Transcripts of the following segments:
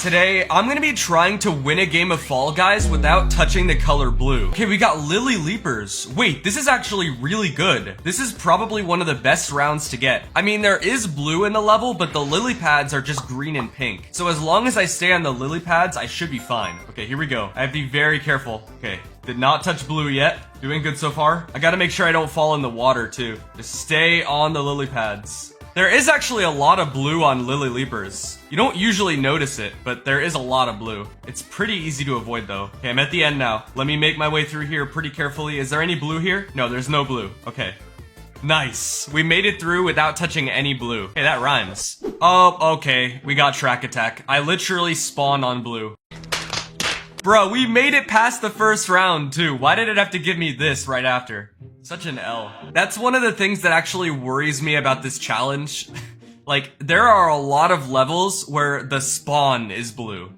Today, I'm gonna be trying to win a game of Fall Guys without touching the color blue. Okay, we got Lily Leapers. Wait, this is actually really good. This is probably one of the best rounds to get. I mean, there is blue in the level, but the lily pads are just green and pink. So as long as I stay on the lily pads, I should be fine. Okay, here we go. I have to be very careful. Okay, did not touch blue yet. Doing good so far. I gotta make sure I don't fall in the water too. Just stay on the lily pads. There is actually a lot of blue on Lily Leapers. You don't usually notice it, but there is a lot of blue. It's pretty easy to avoid though. Okay, I'm at the end now. Let me make my way through here pretty carefully. Is there any blue here? No, there's no blue. Okay. Nice. We made it through without touching any blue. Hey, that rhymes. Oh, okay. We got Track Attack. I literally spawned on blue. Bro, we made it past the first round too. Why did it have to give me this right after? Such an L. That's one of the things that actually worries me about this challenge. Like, there are a lot of levels where the spawn is blue.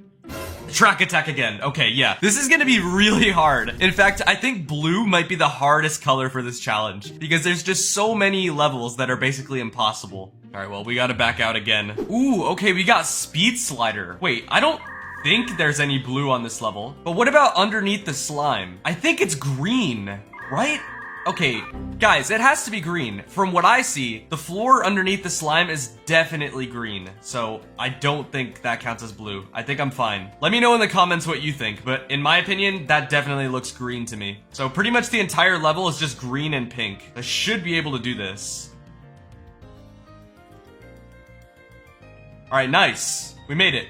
Track Attack again. Okay, yeah. This is gonna be really hard. In fact, I think blue might be the hardest color for this challenge because there's just so many levels that are basically impossible. All right, well, we gotta back out again. Ooh, okay, we got Speed Slider. Wait, I don't think there's any blue on this level. But what about underneath the slime? I think it's green, right? Okay, guys, it has to be green. From what I see, the floor underneath the slime is definitely green. So I don't think that counts as blue. I think I'm fine. Let me know in the comments what you think, but in my opinion, that definitely looks green to me. So pretty much the entire level is just green and pink. I should be able to do this. All right, nice. We made it.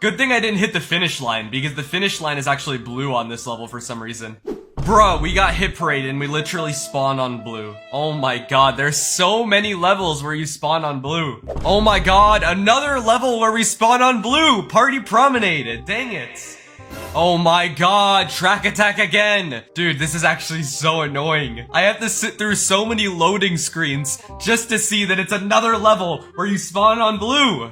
Good thing I didn't hit the finish line because the finish line is actually blue on this level for some reason. Bro, we got Hit Parade and we literally spawned on blue. Oh my god, there's so many levels where you spawn on blue. Oh my god, another level where we spawn on blue. Party Promenade, dang it. Oh my god, Track Attack again. Dude, this is actually so annoying. I have to sit through so many loading screens just to see that it's another level where you spawn on blue.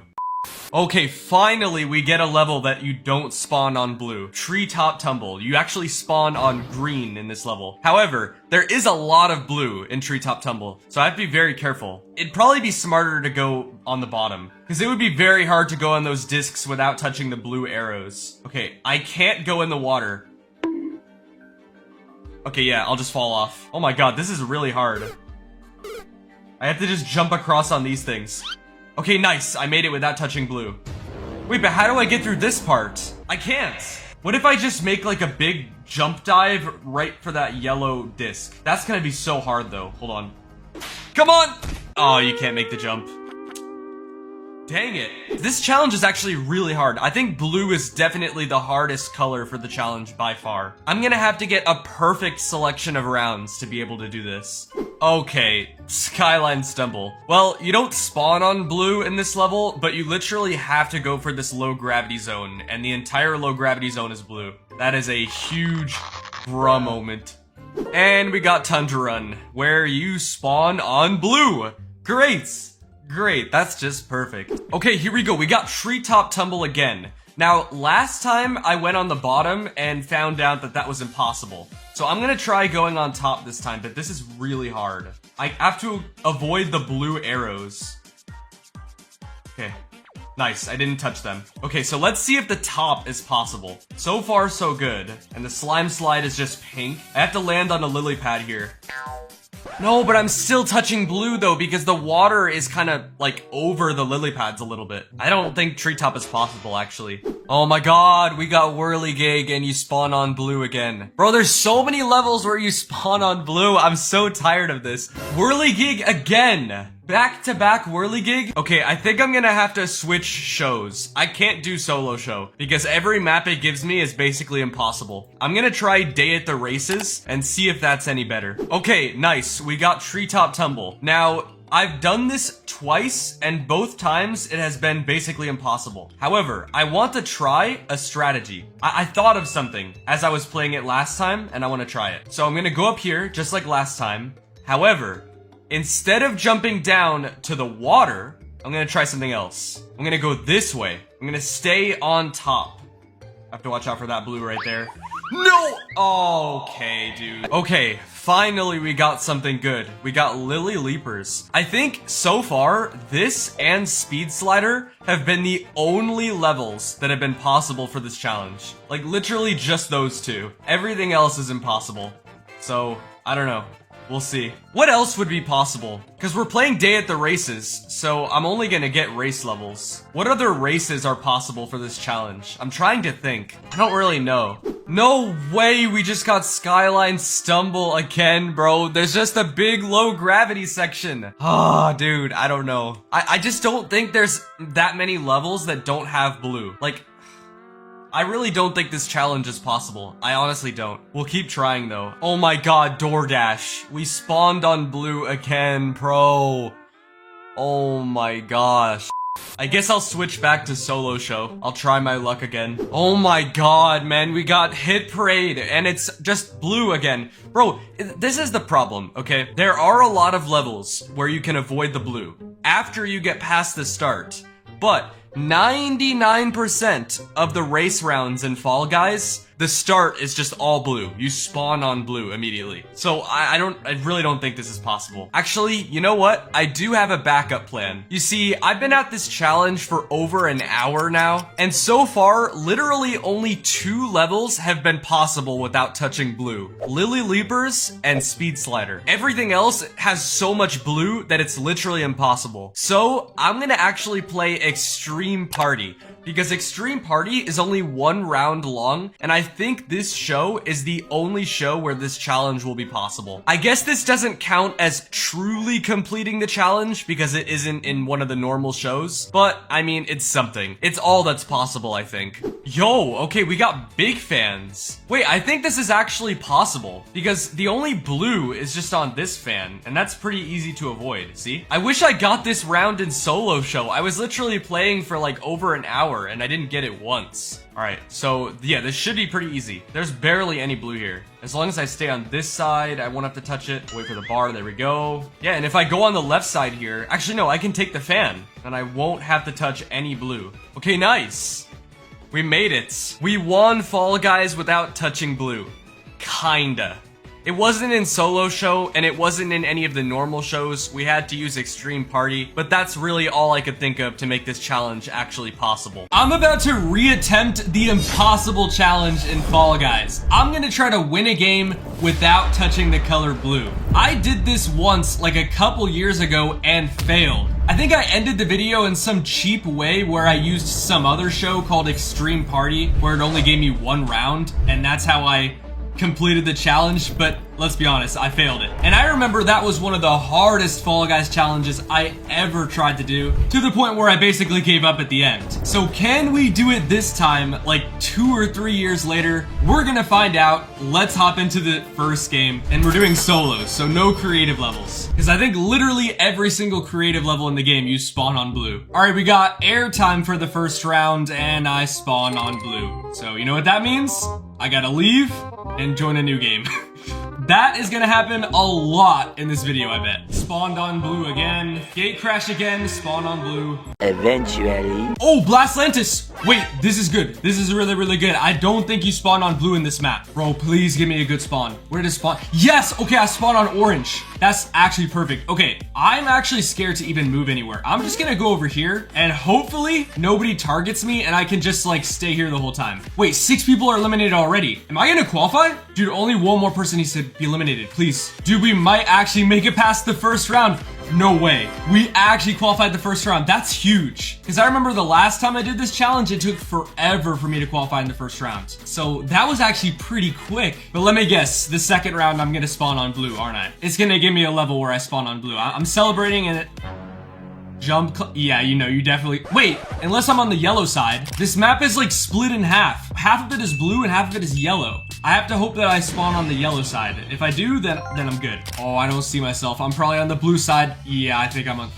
Okay, finally we get a level that you don't spawn on blue. Treetop Tumble. You actually spawn on green in this level. However, there is a lot of blue in Treetop Tumble, so I have to be very careful. It'd probably be smarter to go on the bottom, because it would be very hard to go on those discs without touching the blue arrows. Okay, I can't go in the water. Okay, yeah, I'll just fall off. Oh my god, this is really hard. I have to just jump across on these things. Okay, nice. I made it without touching blue. Wait, but how do I get through this part? I can't. What if I just make like a big jump dive right for that yellow disc? That's gonna be so hard though. Hold on. Come on! Oh, you can't make the jump. Dang it. This challenge is actually really hard. I think blue is definitely the hardest color for the challenge by far. I'm gonna have to get a perfect selection of rounds to be able to do this. Okay, Skyline Stumble. Well, you don't spawn on blue in this level, but you literally have to go for this low gravity zone, and the entire low gravity zone is blue. That is a huge bruh moment. And we got Tundra Run, where you spawn on blue. Great. Great, that's just perfect. Okay, here we go. We got Treetop Tumble again. Now, last time I went on the bottom and found out that that was impossible. So I'm gonna try going on top this time, but this is really hard. I have to avoid the blue arrows. Okay, nice, I didn't touch them. Okay, so let's see if the top is possible. So far, so good. And the slime slide is just pink. I have to land on a lily pad here. No, but I'm still touching blue though because the water is kind of like over the lily pads a little bit. I don't think treetop is possible actually. Oh my god, we got Whirligig and you spawn on blue again. Bro, there's so many levels where you spawn on blue. I'm so tired of this. Whirligig again. Back-to-back Whirligig? Okay, I think I'm gonna have to switch shows. I can't do solo show because every map it gives me is basically impossible. I'm gonna try Day at the Races and see if that's any better. Okay, nice. We got Treetop Tumble. Now, I've done this twice and both times it has been basically impossible. However, I want to try a strategy. I thought of something as I was playing it last time and I want to try it. So I'm gonna go up here just like last time. However, instead of jumping down to the water, I'm gonna try something else. I'm gonna go this way. I'm gonna stay on top. I have to watch out for that blue right there. No! Okay, dude. Okay, finally we got something good. We got Lily Leapers. I think so far, this and Speed Slider have been the only levels that have been possible for this challenge. Like, literally just those two. Everything else is impossible. So, I don't know. We'll see. What else would be possible? Because we're playing Day at the Races, so I'm only gonna get race levels. What other races are possible for this challenge? I'm trying to think. I don't really know. No way we just got Skyline Stumble again, bro. There's just a big low gravity section. Ah, dude, I don't know. I just don't think there's that many levels that don't have blue. Like, I really don't think this challenge is possible. I honestly don't. We'll keep trying though. Oh my god, DoorDash. We spawned on blue again, bro. Oh my gosh. I guess I'll switch back to solo show. I'll try my luck again. Oh my god, man. We got Hit Parade and it's just blue again. Bro, this is the problem, okay? There are a lot of levels where you can avoid the blue after you get past the start. But 99% of the race rounds in Fall Guys, the start is just all blue. You spawn on blue immediately. So I really don't think this is possible. Actually, you know what? I do have a backup plan. You see, I've been at this challenge for over an hour now, and so far, literally only 2 levels have been possible without touching blue. Lily Leapers and Speed Slider. Everything else has so much blue that it's literally impossible. So I'm gonna actually play Extreme Party, because Extreme Party is only 1 round long, and I think this show is the only show where this challenge will be possible. I guess this doesn't count as truly completing the challenge because it isn't in one of the normal shows, but I mean, it's something. It's all that's possible, I think. Yo, okay, we got big fans. Wait, I think this is actually possible because the only blue is just on this fan, and that's pretty easy to avoid, see? I wish I got this round in solo show. I was literally playing for like over an hour and I didn't get it once. Alright, so yeah, this should be pretty easy. There's barely any blue here. As long as I stay on this side, I won't have to touch it. Wait for the bar, there we go. Yeah, and if I go on the left side here, actually no, I can take the fan and I won't have to touch any blue. Okay, nice. We made it. We won Fall Guys without touching blue. Kinda. It wasn't in solo show, and it wasn't in any of the normal shows. We had to use Extreme Party, but that's really all I could think of to make this challenge actually possible. I'm about to reattempt the impossible challenge in Fall Guys. I'm gonna try to win a game without touching the color blue. I did this once, like a couple years ago, and failed. I think I ended the video in some cheap way where I used some other show called Extreme Party, where it only gave me 1 round, and that's how I completed the challenge, but let's be honest, I failed it. And I remember that was one of the hardest Fall Guys challenges I ever tried to do, to the point where I basically gave up at the end. So can we do it this time, like 2 or 3 years later? We're gonna find out. Let's hop into the first game, and we're doing solos, so no creative levels. Because I think literally every single creative level in the game you spawn on blue. Alright, we got airtime for the first round, and I spawn on blue. So you know what that means? I gotta leave and join a new game. That is gonna happen a lot in this video, I bet. Spawned on blue again. Gate crash again, spawn on blue. Eventually. Oh, Blastlantis! Wait, this is good. This is really, really good. I don't think you spawn on blue in this map. Bro, please give me a good spawn. Where did it spawn? Yes! Okay, I spawned on orange. That's actually perfect. Okay, I'm actually scared to even move anywhere. I'm just gonna go over here, and hopefully nobody targets me, and I can just, like, stay here the whole time. Wait, 6 people are eliminated already. Am I gonna qualify? Dude, only 1 more person needs to be eliminated, please. Dude, we might actually make it past the first round. No way. We actually qualified the first round. That's huge. Because I remember the last time I did this challenge, it took forever for me to qualify in the first round. So that was actually pretty quick. But let me guess, the second round I'm gonna spawn on blue, aren't I? It's gonna give me a level where I spawn on blue. I'm celebrating and it... Yeah, you know, you definitely... Wait, unless I'm on the yellow side. This map is like split in half. Half of it is blue and half of it is yellow. I have to hope that I spawn on the yellow side. If I do, then I'm good. Oh, I don't see myself. I'm probably on the blue side. Yeah, I think I'm on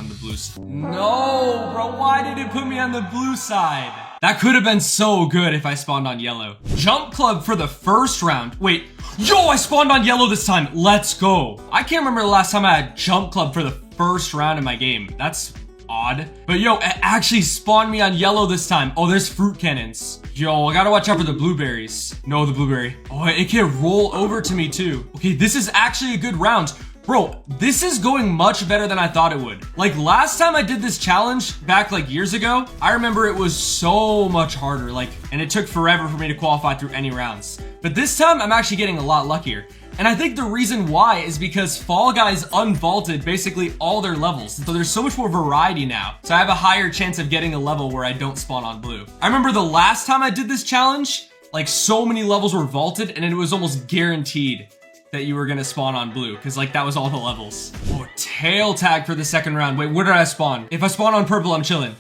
the blue side. No, bro, why did it put me on the blue side? That could have been so good if I spawned on yellow. Jump club for the first round. Wait, yo, I spawned on yellow this time. Let's go. I can't remember the last time I had jump club for the first round in my game. That's odd. But yo, it actually spawned me on yellow this time. Oh, there's fruit cannons. Yo, I gotta watch out for the blueberries. No, the blueberry. Oh, it can roll over to me too. Okay, this is actually a good round. Bro, this is going much better than I thought it would. Like last time I did this challenge back like years ago, I remember it was so much harder, like, and it took forever for me to qualify through any rounds. But this time I'm actually getting a lot luckier. And I think the reason why is because Fall Guys unvaulted basically all their levels. So there's so much more variety now. So I have a higher chance of getting a level where I don't spawn on blue. I remember the last time I did this challenge, like so many levels were vaulted and it was almost guaranteed that you were gonna spawn on blue, because like that was all the levels. Oh, tail tag for the second round. Wait, where did I spawn? If I spawn on purple, I'm chilling.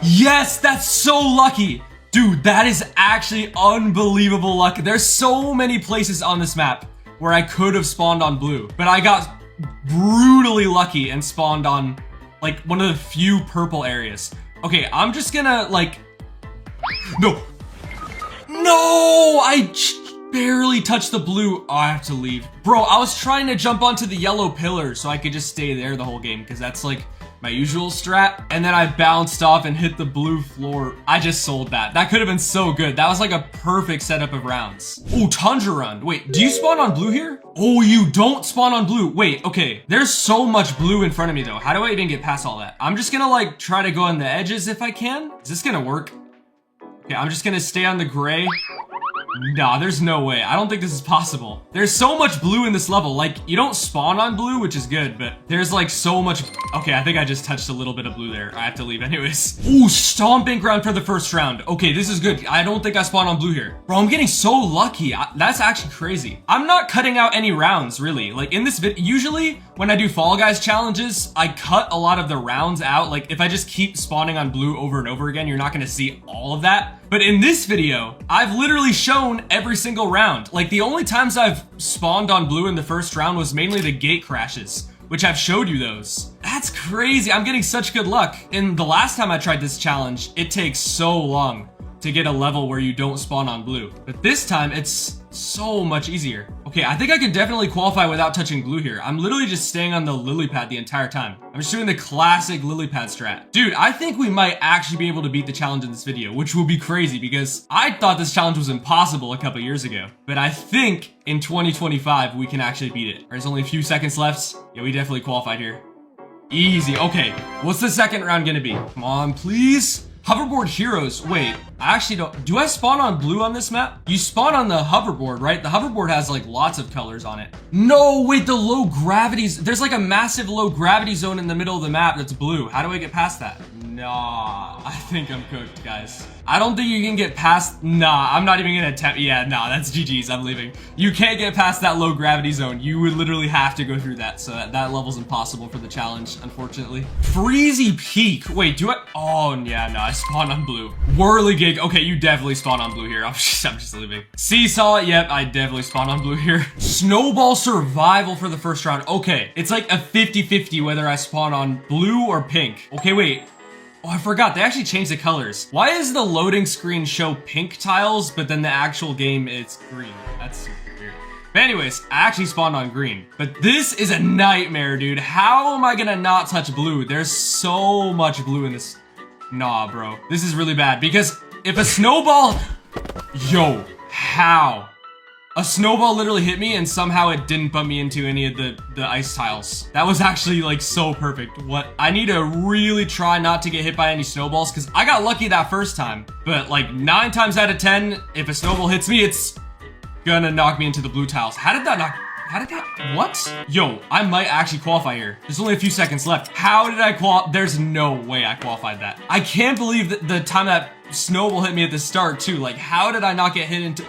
Yes, that's so lucky. Dude, that is actually unbelievable luck. There's so many places on this map where I could have spawned on blue, but I got brutally lucky and spawned on like one of the few purple areas. Okay, I'm just gonna like, no, I barely touched the blue. Oh, I have to leave. Bro, I was trying to jump onto the yellow pillar so I could just stay there the whole game, because that's like my usual strat. And then I bounced off and hit the blue floor. I just sold that. That could have been so good. That was like a perfect setup of rounds. Oh, Tundra Run. Wait, do you spawn on blue here? Oh, you don't spawn on blue. Wait, okay. There's so much blue in front of me though. How do I even get past all that? I'm just gonna like try to go on the edges if I can. Is this gonna work? Okay, I'm just gonna stay on the gray. Nah, there's no way. I don't think this is possible. There's so much blue in this level. Like, you don't spawn on blue, which is good, but there's like so much. Okay, I think I just touched a little bit of blue there. I have to leave anyways. Ooh, stomping ground for the first round. Okay, this is good. I don't think I spawned on blue here. Bro, I'm getting so lucky. That's actually crazy. I'm not cutting out any rounds, really. Like in this video, usually when I do Fall Guys challenges, I cut a lot of the rounds out. Like if I just keep spawning on blue over and over again, you're not gonna see all of that. But in this video, I've literally shown every single round. Like the only times I've spawned on blue in the first round was mainly the gate crashes, which I've showed you those. That's crazy. I'm getting such good luck. And the last time I tried this challenge, it takes so long to get a level where you don't spawn on blue. But this time it's so much easier. Okay, I think I can definitely qualify without touching blue here. I'm literally just staying on the lily pad the entire time. I'm just doing the classic lily pad strat. Dude, I think we might actually be able to beat the challenge in this video, which will be crazy because I thought this challenge was impossible a couple years ago. But I think in 2025, we can actually beat it. There's only a few seconds left. Yeah, we definitely qualified here. Easy, okay. What's the second round gonna be? Come on, please. Hoverboard heroes. Wait, I actually don't. Do I spawn on blue on this map? You spawn on the hoverboard, right? The hoverboard has like lots of colors on it. No, wait, the low gravities. There's like a massive low gravity zone in the middle of the map that's blue. How do I get past that? Nah, I think I'm cooked, guys. I don't think you can get past. Nah, I'm not even gonna attempt. Yeah, nah, that's GG's. I'm leaving. You can't get past that low gravity zone. You would literally have to go through that. So that level's impossible for the challenge, unfortunately. Freezy Peak. Wait, do I? Oh, yeah, no, I spawned on blue. Whirligig. Okay, you definitely spawned on blue here. I'm just leaving. Seesaw. Yep, I definitely spawned on blue here. Snowball Survival for the first round. Okay, it's like a 50-50 whether I spawn on blue or pink. Okay, wait. Oh, I forgot. They actually changed the colors. Why is the loading screen show pink tiles, but then the actual game it's green? That's super weird. But anyways, I actually spawned on green. But this is a nightmare, dude. How am I gonna not touch blue? There's so much blue in this. Nah, bro. This is really bad because if a snowball... Yo, how? A snowball literally hit me and somehow it didn't bump me into any of the ice tiles. That was actually like so perfect. What? I need to really try not to get hit by any snowballs because I got lucky that first time. But like 9 times out of 10, if a snowball hits me, it's gonna knock me into the blue tiles. How did that knock? How did that? What? Yo, I might actually qualify here. There's only a few seconds left. How did I qualify? There's no way I qualified that. I can't believe that the time that snowball hit me at the start too. Like, how did I not get hit into...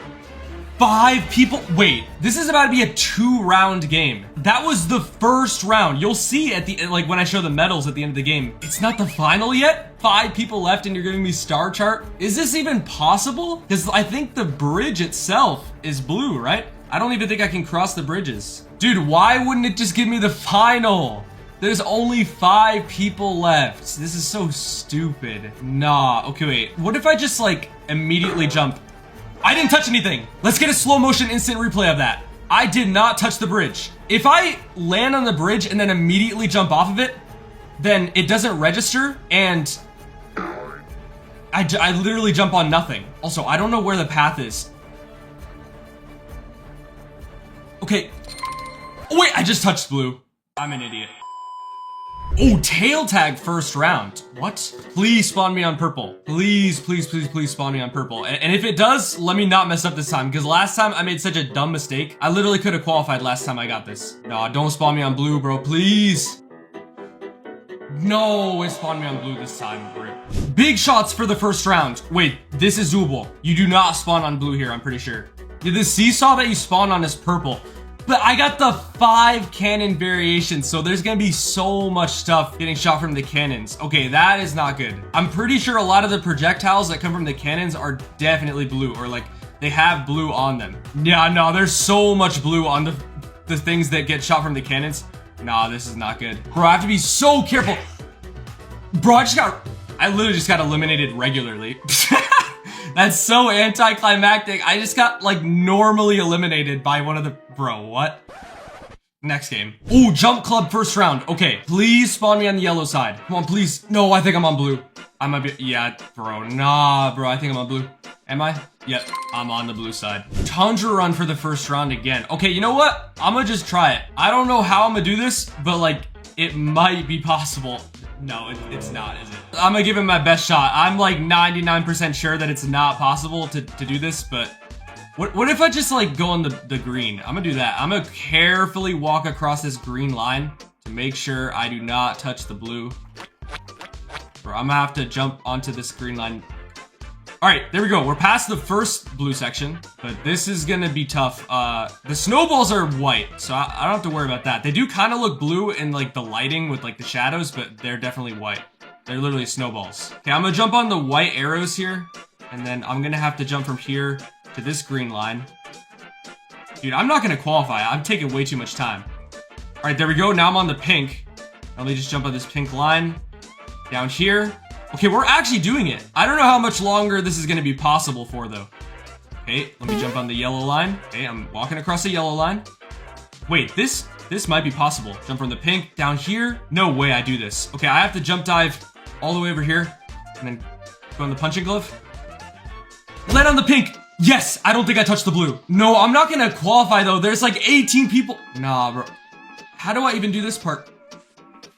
5 people. Wait, this is about to be a 2-round game. That was the first round. You'll see at the like when I show the medals at the end of the game. It's not the final yet. 5 people left and you're giving me star chart. Is this even possible? Because I think the bridge itself is blue, right? I don't even think I can cross the bridges. Dude, why wouldn't it just give me the final? There's only 5 people left. This is so stupid. Nah, okay, wait. What if I just like immediately jump? I didn't touch anything. Let's get a slow motion instant replay of that. I did not touch the bridge. If I land on the bridge and then immediately jump off of it, then it doesn't register, and I literally jump on nothing. Also, I don't know where the path is. Okay. Oh, wait, I just touched blue. I'm an idiot. Oh, tail tag first round. What? Please spawn me on purple. Please, please, please, please spawn me on purple. And if it does, let me not mess up this time, because last time I made such a dumb mistake. I literally could have qualified last time I got this. No, don't spawn me on blue, bro, please. No, it spawned me on blue this time. Rip. Big shots for the first round. Wait, this is doable. You do not spawn on blue here, I'm pretty sure. Yeah, the seesaw that you spawn on is purple. But I got the 5 cannon variations, so there's gonna be so much stuff getting shot from the cannons. Okay, that is not good. I'm pretty sure a lot of the projectiles that come from the cannons are definitely blue, or like, they have blue on them. Yeah, no, there's so much blue on the things that get shot from the cannons. Nah, this is not good. Bro, I have to be so careful. Bro, I literally just got eliminated regularly. That's so anticlimactic. I just got, like, normally eliminated by one of the... Bro, what? Next game. Oh, jump club first round. Okay, please spawn me on the yellow side. Come on, please. No, I think I'm on blue. I might be... Yeah, bro. Nah, bro, I think I'm on blue. Am I? Yep, I'm on the blue side. Tundra run for the first round again. Okay, you know what? I'm gonna just try it. I don't know how I'm gonna do this, but, like, it might be possible. No, it's not, is it? I'm gonna give it my best shot. I'm like 99% sure that it's not possible to do this, but what if I just like go on the green? I'm gonna do that. I'm gonna carefully walk across this green line to make sure I do not touch the blue. Bro, I'm gonna have to jump onto this green line. All right, there we go. We're past the first blue section, but this is gonna be tough. The snowballs are white, so I don't have to worry about that. They do kind of look blue in like the lighting with like the shadows, but they're definitely white. They're literally snowballs. Okay, I'm gonna jump on the white arrows here, and then I'm gonna have to jump from here to this green line. Dude, I'm not gonna qualify. I'm taking way too much time. All right, there we go. Now I'm on the pink. Let me just jump on this pink line. Down here. Okay, we're actually doing it. I don't know how much longer this is gonna be possible for, though. Okay, let me jump on the yellow line. Okay, I'm walking across the yellow line. Wait, this might be possible. Jump from the pink down here. No way I do this. Okay, I have to jump dive all the way over here, and then go on the punching glove. Land on the pink. Yes, I don't think I touched the blue. No, I'm not gonna qualify, though. There's like 18 people. Nah, bro. How do I even do this part?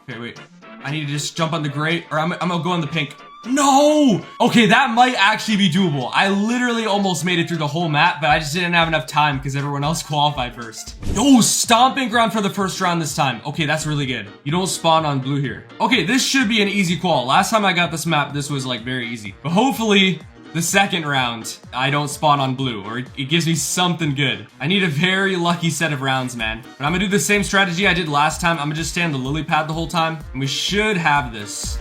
Okay, wait. I need to just jump on the gray, or I'm gonna go on the pink. No! Okay, that might actually be doable. I literally almost made it through the whole map, but I just didn't have enough time because everyone else qualified first. Oh, stomping ground for the first round this time. Okay, that's really good. You don't spawn on blue here. Okay, this should be an easy qual. Last time I got this map, this was like very easy. But hopefully, the second round, I don't spawn on blue, or it gives me something good. I need a very lucky set of rounds, man. But I'm gonna do the same strategy I did last time. I'm gonna just stay on the lily pad the whole time, and we should have this.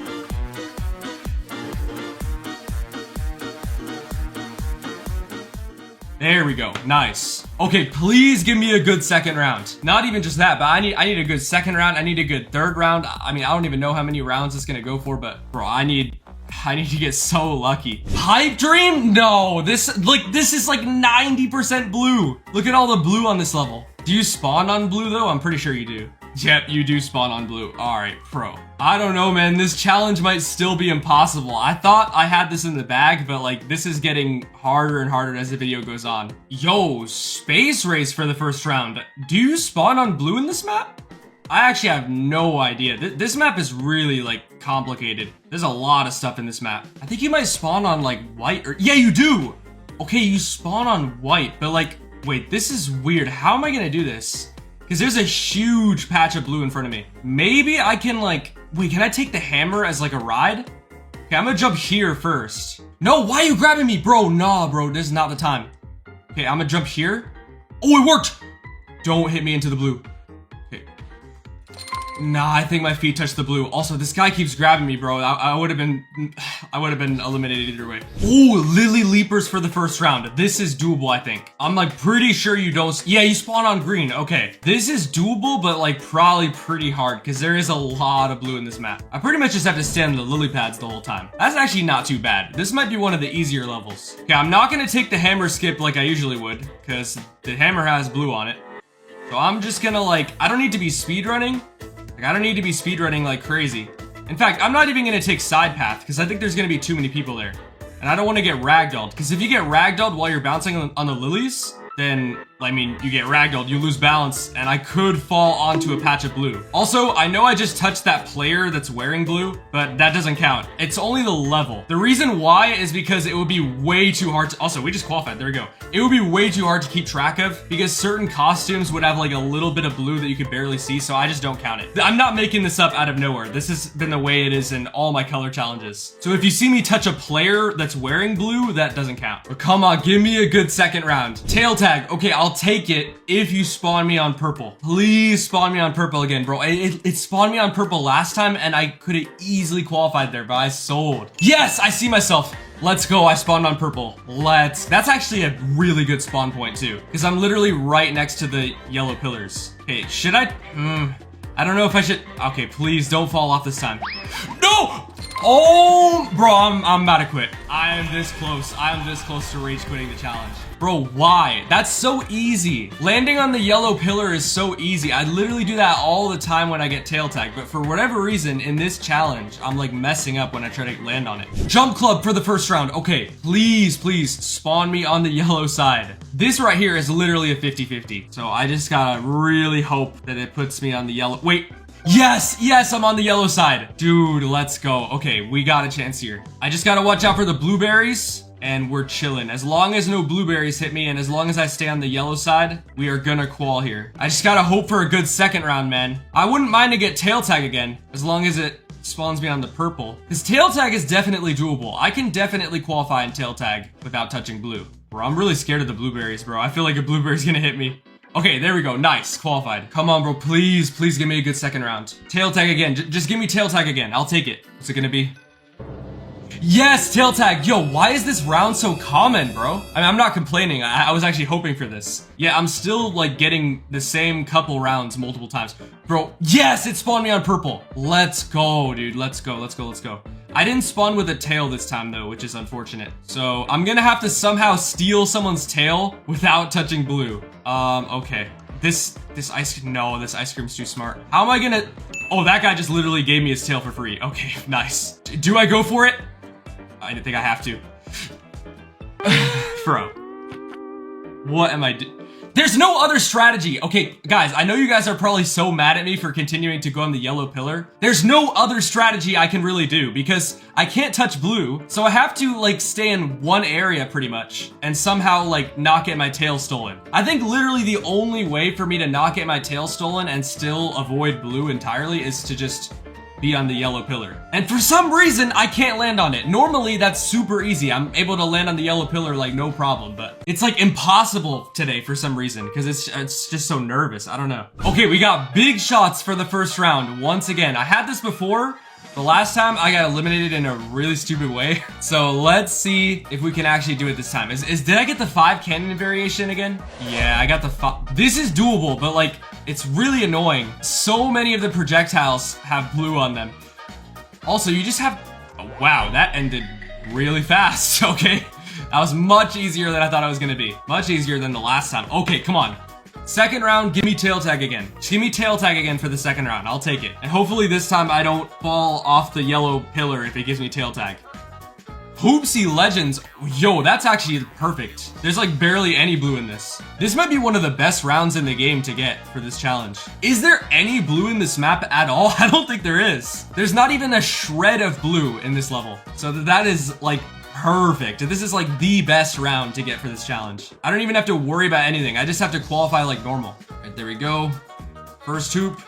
There we go. Nice. Okay, please give me a good second round. Not even just that, but I need a good second round. I need a good third round. I mean, I don't even know how many rounds it's gonna go for, but bro, I need to get so lucky. Pipe dream? No, this is like 90% blue. Look at all the blue on this level. Do you spawn on blue though? I'm pretty sure you do. Yep, you do spawn on blue. All right, pro. I don't know, man. This challenge might still be impossible. I thought I had this in the bag, but like this is getting harder and harder as the video goes on. Yo, space race for the first round. Do you spawn on blue in this map? I actually have no idea. This map is really like complicated. There's a lot of stuff in this map. I think you might spawn on like white or yeah, you do. Okay, you spawn on white, but like, wait, this is weird. How am I gonna do this? Because there's a huge patch of blue in front of me. Maybe I can like, wait, can I take the hammer as like a ride? Okay, I'm gonna jump here first. No, why are you grabbing me? Bro, nah, bro, this is not the time. Okay, I'm gonna jump here. Oh, it worked. Don't hit me into the blue. Okay. Nah, I think my feet touched the blue. Also, this guy keeps grabbing me, bro. I would have been eliminated either way. Oh, Lily Leapers for the first round. This is doable, I think. I'm like pretty sure you don't. Yeah, you spawn on green. Okay, this is doable, but like probably pretty hard because there is a lot of blue in this map. I pretty much just have to stand on the lily pads the whole time. That's actually not too bad. This might be one of the easier levels. Okay, I'm not gonna take the hammer skip like I usually would because the hammer has blue on it. So I'm just gonna like, I don't need to be speedrunning. Like, I don't need to be speedrunning like crazy. In fact, I'm not even gonna take side path because I think there's gonna be too many people there. And I don't want to get ragdolled, because if you get ragdolled while you're bouncing on the lilies, then, I mean, you get ragdolled, you lose balance, and I could fall onto a patch of blue. Also, I know I just touched that player that's wearing blue, but that doesn't count. It's only the level. The reason why is because it would be way too hard to, also, we just qualified, there we go. It would be way too hard to keep track of, because certain costumes would have like a little bit of blue that you could barely see, so I just don't count it. I'm not making this up out of nowhere. This has been the way it is in all my color challenges. So if you see me touch a player that's wearing blue, that doesn't count. But come on, give me a good second round. Tail tag. Okay, I'll take it if you spawn me on purple. Please spawn me on purple again, bro. It spawned me on purple last time, and I could have easily qualified there, but I sold. Yes, I see myself. Let's go, I spawned on purple. That's actually a really good spawn point too, because I'm literally right next to the yellow pillars. Okay, should I? I don't know if I should. Okay, please don't fall off this time. No! Oh, bro, I'm about to quit. I am this close. I am this close to rage quitting the challenge. Bro, why? That's so easy. Landing on the yellow pillar is so easy. I literally do that all the time when I get tail tagged, but for whatever reason, in this challenge, I'm like messing up when I try to land on it. Jump club for the first round. Okay, please, please spawn me on the yellow side. This right here is literally a 50-50. So I just gotta really hope that it puts me on the yellow. Wait. Yes, yes, I'm on the yellow side. Dude, let's go. Okay, we got a chance here. I just gotta watch out for the blueberries, and we're chilling. As long as no blueberries hit me, and as long as I stay on the yellow side, we are gonna qual here. I just gotta hope for a good second round, man. I wouldn't mind to get tail tag again, as long as it spawns me on the purple. Because tail tag is definitely doable. I can definitely qualify in tail tag without touching blue. Bro, I'm really scared of the blueberries, bro. I feel like a blueberry's gonna hit me. Okay, there we go. Nice. Qualified. Come on, bro. Please, please give me a good second round. Tail tag again. Just give me tail tag again. I'll take it. What's it gonna be? Yes, tail tag. Yo, why is this round so common, bro? I mean, I'm not complaining. I was actually hoping for this. Yeah, I'm still like getting the same couple rounds multiple times. Bro, yes, it spawned me on purple. Let's go, dude. Let's go, let's go, let's go. I didn't spawn with a tail this time though, which is unfortunate. So I'm gonna have to somehow steal someone's tail without touching blue. Okay. This ice cream's too smart. How am I gonna? Oh, that guy just literally gave me his tail for free. Okay, nice. Do I go for it? I think I have to. Bro. What am I doing? There's no other strategy. Okay, guys, I know you guys are probably so mad at me for continuing to go on the yellow pillar. There's no other strategy I can really do because I can't touch blue. So I have to like stay in one area pretty much and somehow like not get my tail stolen. I think literally the only way for me to not get my tail stolen and still avoid blue entirely is to just be on the yellow pillar. And for some reason, I can't land on it. Normally, that's super easy. I'm able to land on the yellow pillar like no problem, but it's like impossible today for some reason because it's just so nervous. I don't know. Okay, we got big shots for the first round once again. I had this before. The last time I got eliminated in a really stupid way. So let's see if we can actually do it this time. Did I get the 5 cannon variation again? Yeah, I got the 5. This is doable, but like, it's really annoying. So many of the projectiles have blue on them. Also, you just have, oh, wow, that ended really fast. Okay, that was much easier than I thought it was gonna be. Much easier than the last time. Okay, come on. Second round, give me tail tag again. Just give me tail tag again for the second round. I'll take it. And hopefully this time I don't fall off the yellow pillar if it gives me tail tag. Hoopsie Legends. Yo, that's actually perfect. There's like barely any blue in this. This might be one of the best rounds in the game to get for this challenge. Is there any blue in this map at all? I don't think there is. There's not even a shred of blue in this level. So that is like perfect. This is like the best round to get for this challenge. I don't even have to worry about anything. I just have to qualify like normal. All right, there we go. First hoop.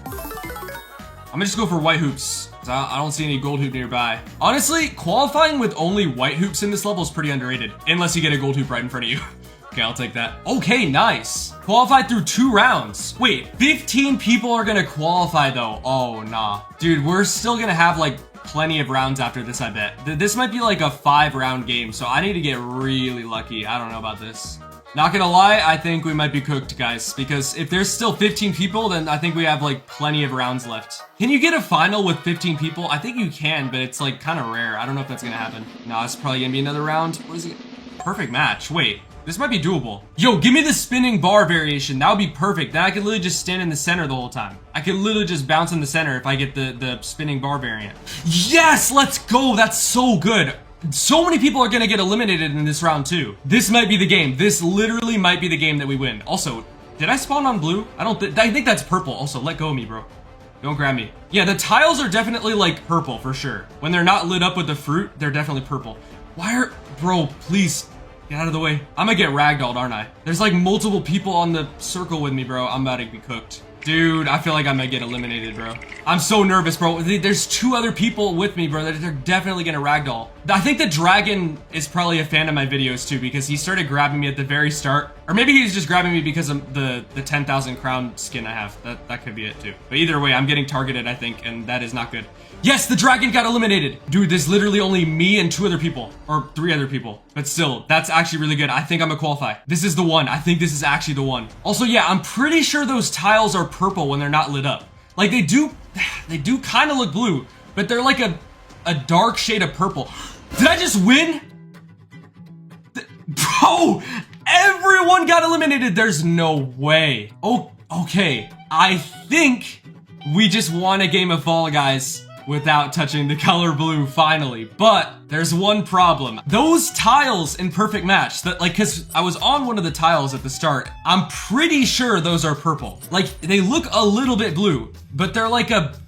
I'm gonna just go for white hoops. I don't see any gold hoop nearby. Honestly, qualifying with only white hoops in this level is pretty underrated. Unless you get a gold hoop right in front of you. Okay, I'll take that. Okay, nice. Qualified through 2 rounds. Wait, 15 people are gonna qualify though. Oh, nah. Dude, we're still gonna have like plenty of rounds after this, I bet. This might be like a 5-round game, so I need to get really lucky. I don't know about this. Not gonna lie, I think we might be cooked, guys, because if there's still 15 people, then I think we have like plenty of rounds left. Can you get a final with 15 people? I think you can, but it's like kind of rare. I don't know if that's gonna happen. No, it's probably gonna be another round. What is it? Perfect match. Wait, this might be doable. Yo, give me the spinning bar variation. That would be perfect. Then I could literally just stand in the center the whole time. I could literally just bounce in the center if I get the spinning bar variant. Yes, let's go. That's so good. So many people are gonna get eliminated in this round too. This might be the game. This literally might be the game that we win. Also, did I spawn on blue? I think that's purple. Also, let go of me, bro. Don't grab me. Yeah, the tiles are definitely like purple for sure. When they're not lit up with the fruit, they're definitely purple. Bro, please, get out of the way. I'm gonna get ragdolled, aren't I? There's like multiple people on the circle with me, bro. I'm about to be cooked. Dude, I feel like I might get eliminated, bro. I'm so nervous, bro. There's 2 other people with me, bro. They're definitely gonna ragdoll. I think the dragon is probably a fan of my videos too, because he started grabbing me at the very start. Or maybe he's just grabbing me because of the 10,000 crown skin I have. That could be it too. But either way, I'm getting targeted, I think, and that is not good. Yes, the dragon got eliminated. Dude, there's literally only me and 2 other people. Or 3 other people. But still, that's actually really good. I think I'm gonna qualify. This is the one. I think this is actually the one. Also, yeah, I'm pretty sure those tiles are purple when they're not lit up. Like, they do kind of look blue, but they're like a dark shade of purple. Did I just win? Bro, everyone got eliminated. There's no way. Oh, okay. I think we just won a game of Fall Guys without touching the color blue finally. But there's one problem. Those tiles in Perfect Match, cause I was on one of the tiles at the start, I'm pretty sure those are purple. Like, they look a little bit blue, but they're like a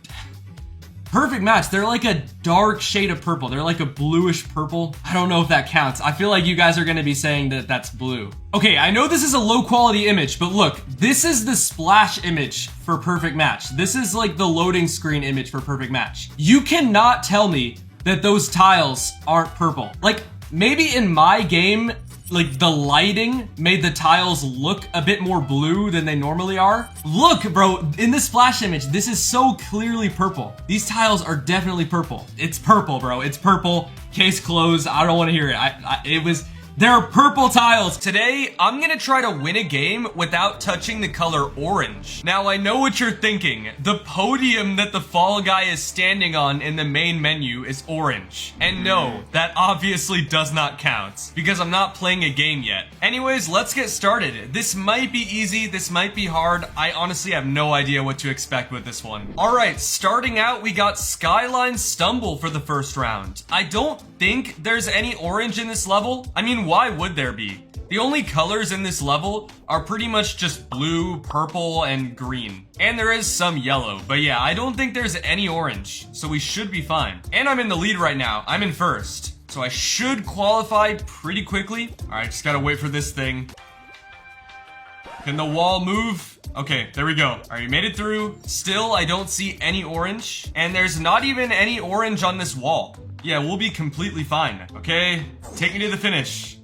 Perfect Match. They're like a dark shade of purple. They're like a bluish purple. I don't know if that counts. I feel like you guys are gonna be saying that that's blue. Okay, I know this is a low quality image, but look, this is the splash image for Perfect Match. This is like the loading screen image for Perfect Match. You cannot tell me that those tiles aren't purple. Like, maybe in my game, like, the lighting made the tiles look a bit more blue than they normally are. Look, bro, in the splash image, this is so clearly purple. These tiles are definitely purple. It's purple, bro. It's purple. Case closed. I don't want to hear it. They're purple tiles. Today, I'm gonna try to win a game without touching the color orange. Now, I know what you're thinking. The podium that the Fall Guy is standing on in the main menu is orange. And no, that obviously does not count, because I'm not playing a game yet. Anyways, let's get started. This might be easy, this might be hard. I honestly have no idea what to expect with this one. Alright, starting out, we got Skyline Stumble for the first round. I don't think there's any orange in this level. I mean, why would there be? The only colors in this level are pretty much just blue, purple, and green. And there is some yellow, but yeah, I don't think there's any orange, so we should be fine. And I'm in the lead right now. I'm in first, so I should qualify pretty quickly. All right, just gotta wait for this thing. Can the wall move? Okay, there we go. All right, we made it through. Still, I don't see any orange, and there's not even any orange on this wall. Yeah, we'll be completely fine. Okay, take me to the finish.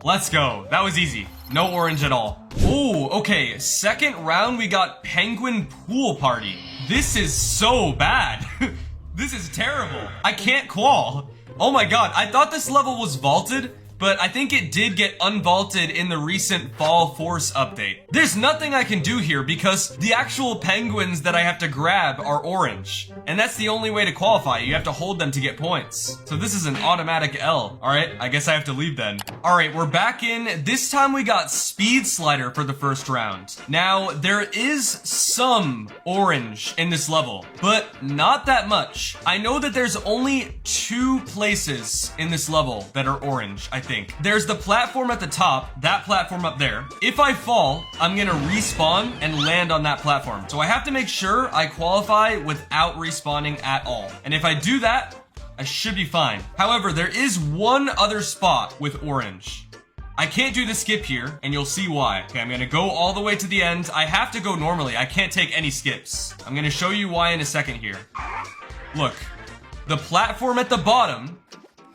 Let's go. That was easy. No orange at all. Oh, okay. Second round, we got Penguin Pool Party. This is so bad. This is terrible. I can't qual. Oh my god, I thought this level was vaulted, but I think it did get unvaulted in the recent Fall Force update. There's nothing I can do here because the actual penguins that I have to grab are orange. And that's the only way to qualify. You have to hold them to get points. So this is an automatic L. All right, I guess I have to leave then. All right, we're back in. This time we got Speed Slider for the first round. Now, there is some orange in this level, but not that much. I know that there's only 2 places in this level that are orange, I think. There's the platform at the top, that platform up there. If I fall, I'm gonna respawn and land on that platform. So I have to make sure I qualify without respawning at all. And if I do that, I should be fine. However, there is one other spot with orange. I can't do the skip here, and you'll see why. Okay, I'm gonna go all the way to the end. I have to go normally. I can't take any skips. I'm gonna show you why in a second here. Look, the platform at the bottom,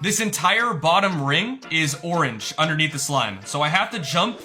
this entire bottom ring is orange underneath the slime. So I have to jump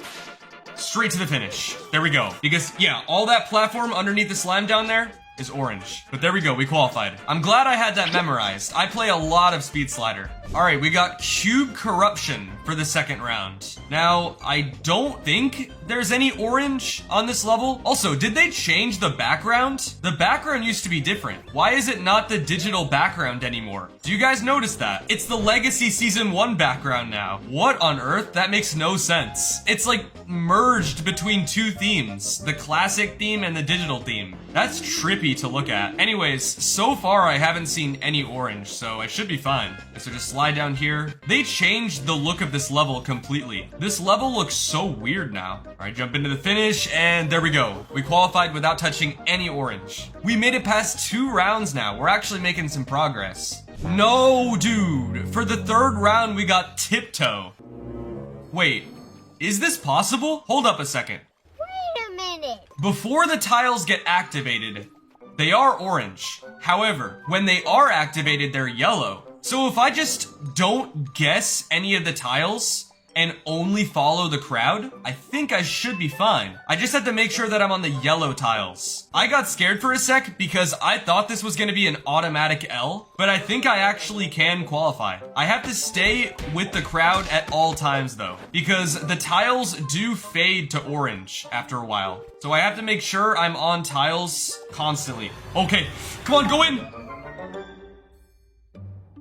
straight to the finish. There we go. Because, yeah, all that platform underneath the slime down there is orange. But there we go, we qualified. I'm glad I had that memorized. I play a lot of Speed Slider. All right, we got Cube Corruption for the second round. Now, I don't think there's any orange on this level. Also, did they change the background? The background used to be different. Why is it not the digital background anymore? Do you guys notice that? It's the Legacy Season 1 background now. What on earth? That makes no sense. It's like merged between two themes, the classic theme and the digital theme. That's trippy to look at. Anyways, so far I haven't seen any orange, so I should be fine. So just slide down here. They changed the look of this level completely. This level looks so weird now. All right, jump into the finish, and there we go. We qualified without touching any orange. We made it past 2 rounds now. We're actually making some progress. No, dude. For the 3rd round, we got Tiptoe. Wait, is this possible? Hold up a second. Wait a minute. Before the tiles get activated, they are orange. However, when they are activated, they're yellow. So if I just don't guess any of the tiles and only follow the crowd, I think I should be fine. I just have to make sure that I'm on the yellow tiles. I got scared for a sec because I thought this was gonna be an automatic L, but I think I actually can qualify. I have to stay with the crowd at all times though, because the tiles do fade to orange after a while. So I have to make sure I'm on tiles constantly. Okay, come on, go in!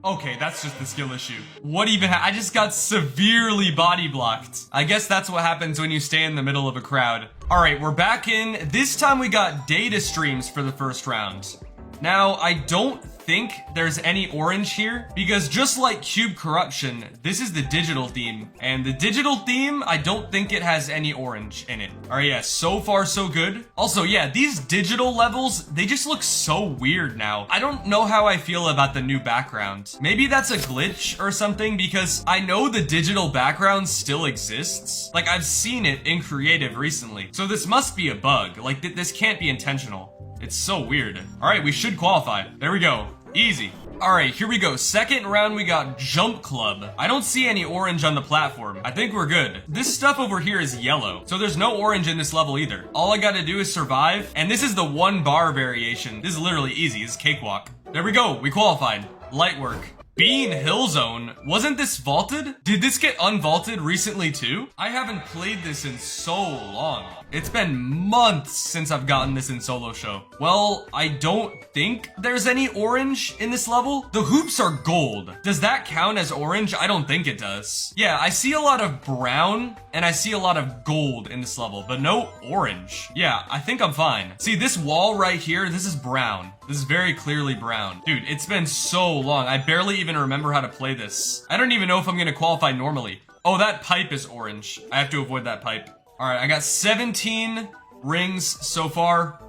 Okay, that's just the skill issue. What even I just got severely body blocked. I guess that's what happens when you stay in the middle of a crowd. All right, we're back in. This time we got data streams for the first round. Now, I don't think there's any orange here because just like Cube Corruption, this is the digital theme, and the digital theme, I don't think it has any orange in it. All right, yeah, so far so good. Also, yeah, these digital levels, they just look so weird now. I don't know how I feel about the new background. Maybe that's a glitch or something because I know the digital background still exists. Like, I've seen it in creative recently. So this must be a bug. Like, this can't be intentional. It's so weird. All right, we should qualify. There we go. Easy. All right, here we go. Second round, we got Jump Club. I don't see any orange on the platform. I think we're good. This stuff over here is yellow, so there's no orange in this level either. All I gotta do is survive, and this is the 1 bar variation. This is literally easy. It's cakewalk. There we go. We qualified. Light work. Bean Hill Zone. Wasn't this vaulted? Did this get unvaulted recently too? I haven't played this in so long. It's been months since I've gotten this in solo show. Well, I don't think there's any orange in this level. The hoops are gold. Does that count as orange? I don't think it does. Yeah, I see a lot of brown and I see a lot of gold in this level, but no orange. Yeah, I think I'm fine. See, this wall right here, this is brown. This is very clearly brown. Dude, it's been so long. I barely even remember how to play this. I don't even know if I'm gonna qualify normally. Oh, that pipe is orange. I have to avoid that pipe. All right, I got 17 rings so far.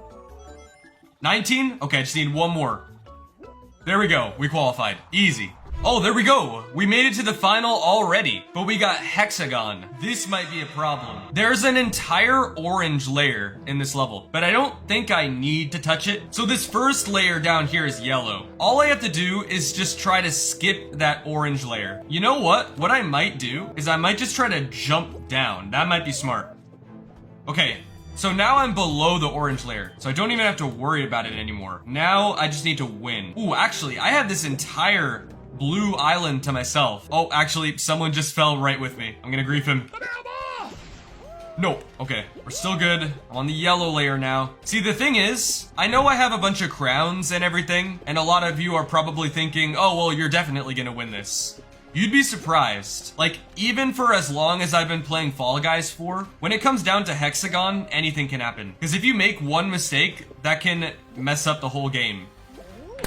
19? Okay, I just need 1 more. There we go. We qualified. Easy. Oh, there we go. We made it to the final already, but we got Hexagon. This might be a problem. There's an entire orange layer in this level, but I don't think I need to touch it. So this first layer down here is yellow. All I have to do is just try to skip that orange layer. You know what? What I might do is I might just try to jump down. That might be smart. Okay. So now I'm below the orange layer, so I don't even have to worry about it anymore. Now I just need to win. Ooh, actually, I have this entire blue island to myself. Oh, actually, someone just fell right with me. I'm gonna grief him. Nope. Okay, we're still good. I'm on the yellow layer now. See, the thing is, I know I have a bunch of crowns and everything, and a lot of you are probably thinking, oh, well, you're definitely gonna win this. You'd be surprised. Like, even for as long as I've been playing Fall Guys for, when it comes down to Hexagon, anything can happen. Because if you make one mistake, that can mess up the whole game.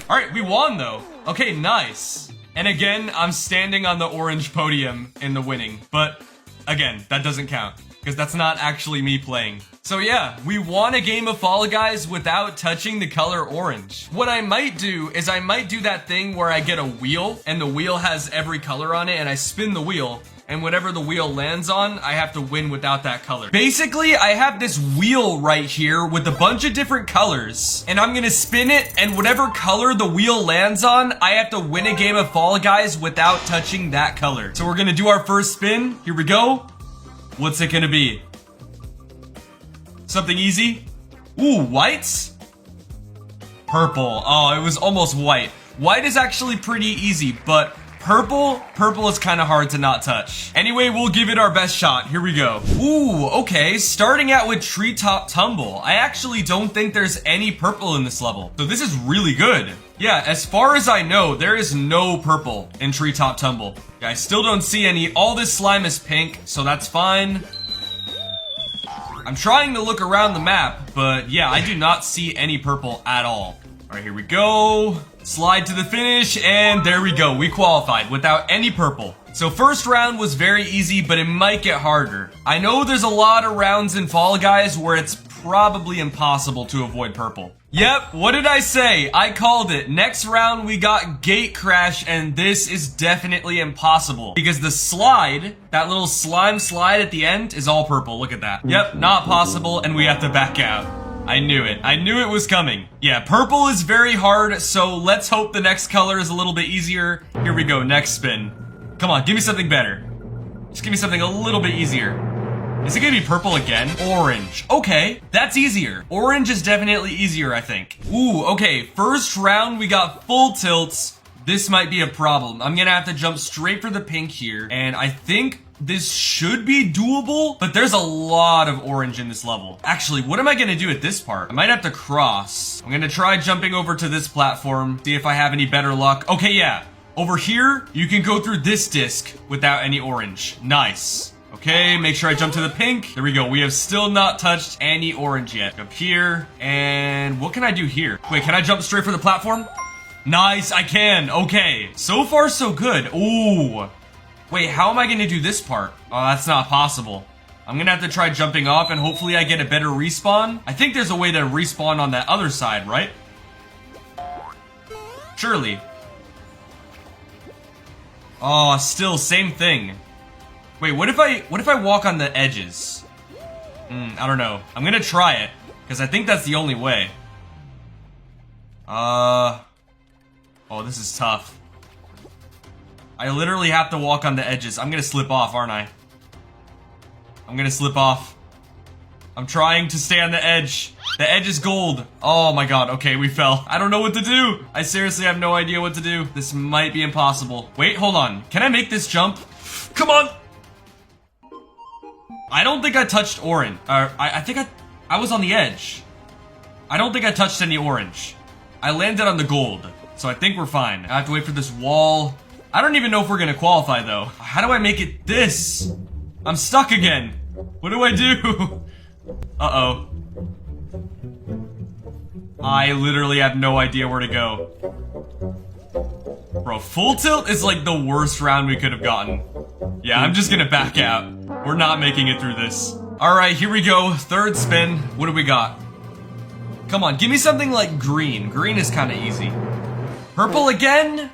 All right, we won though. Okay, nice. And again, I'm standing on the orange podium in the winning. But again, that doesn't count because that's not actually me playing. So yeah, we won a game of Fall Guys without touching the color orange. What I might do is I might do that thing where I get a wheel and the wheel has every color on it and I spin the wheel. And whatever the wheel lands on, I have to win without that color. Basically, I have this wheel right here with a bunch of different colors. And I'm gonna spin it, and whatever color the wheel lands on, I have to win a game of Fall Guys without touching that color. So we're gonna do our first spin. Here we go. What's it gonna be? Something easy? Ooh, whites? purple. Oh, it was almost white. White is actually pretty easy, but purple is kind of hard to not touch. Anyway, we'll give it our best shot. Here we go. Ooh, okay. Starting out with Treetop Tumble. I actually don't think there's any purple in this level. So this is really good. Yeah, as far as I know, there is no purple in Treetop Tumble. Yeah, I still don't see any. All this slime is pink, so that's fine. I'm trying to look around the map, but yeah, I do not see any purple at all. All right, here we go. Slide to the finish, and there we go. We qualified without any purple. So first round was very easy, but it might get harder. I know there's a lot of rounds in Fall Guys where it's probably impossible to avoid purple. Yep, what did I say? I called it. Next round we got Gate Crash, and this is definitely impossible. Because the slide, that little slime slide at the end, is all purple. Look at that. Yep, not possible, and we have to back out. I knew it. I knew it was coming. Yeah, purple is very hard, so let's hope the next color is a little bit easier. Here we go, next spin. Come on, give me something better. Just give me something a little bit easier. Is it gonna be purple again? Orange. Okay, that's easier. Orange is definitely easier, I think. Ooh, okay, first round we got full tilts. This might be a problem. I'm gonna have to jump straight for the pink here, and I think this should be doable, but there's a lot of orange in this level. Actually, what am I gonna do at this part? I might have to cross. I'm gonna try jumping over to this platform, see if I have any better luck. Okay, yeah. Over here, you can go through this disc without any orange. Nice. Okay, make sure I jump to the pink. There we go. We have still not touched any orange yet. Up here, and what can I do here? Wait, can I jump straight for the platform? Nice, I can. Okay, so far so good. Ooh. Wait, how am I gonna do this part? Oh, that's not possible. I'm gonna have to try jumping off and hopefully I get a better respawn. I think there's a way to respawn on that other side, right? Surely. Oh, still same thing. Wait, what if I walk on the edges? I don't know. I'm gonna try it, because I think that's the only way. Oh, this is tough. I literally have to walk on the edges. I'm gonna slip off, aren't I? I'm gonna slip off. I'm trying to stay on the edge. The edge is gold. Oh my god, okay, we fell. I don't know what to do. I seriously have no idea what to do. This might be impossible. Wait, hold on. Can I make this jump? Come on! I don't think I touched orange. I think I was on the edge. I don't think I touched any orange. I landed on the gold, so I think we're fine. I have to wait for this wall. I don't even know if we're gonna qualify though. How do I make it this? I'm stuck again. What do I do? Uh-oh. I literally have no idea where to go. Bro, full tilt is like the worst round we could have gotten. Yeah, I'm just gonna back out. We're not making it through this. Alright, here we go. Third spin. What do we got? Come on, give me something like green. Green is kind of easy. Purple again?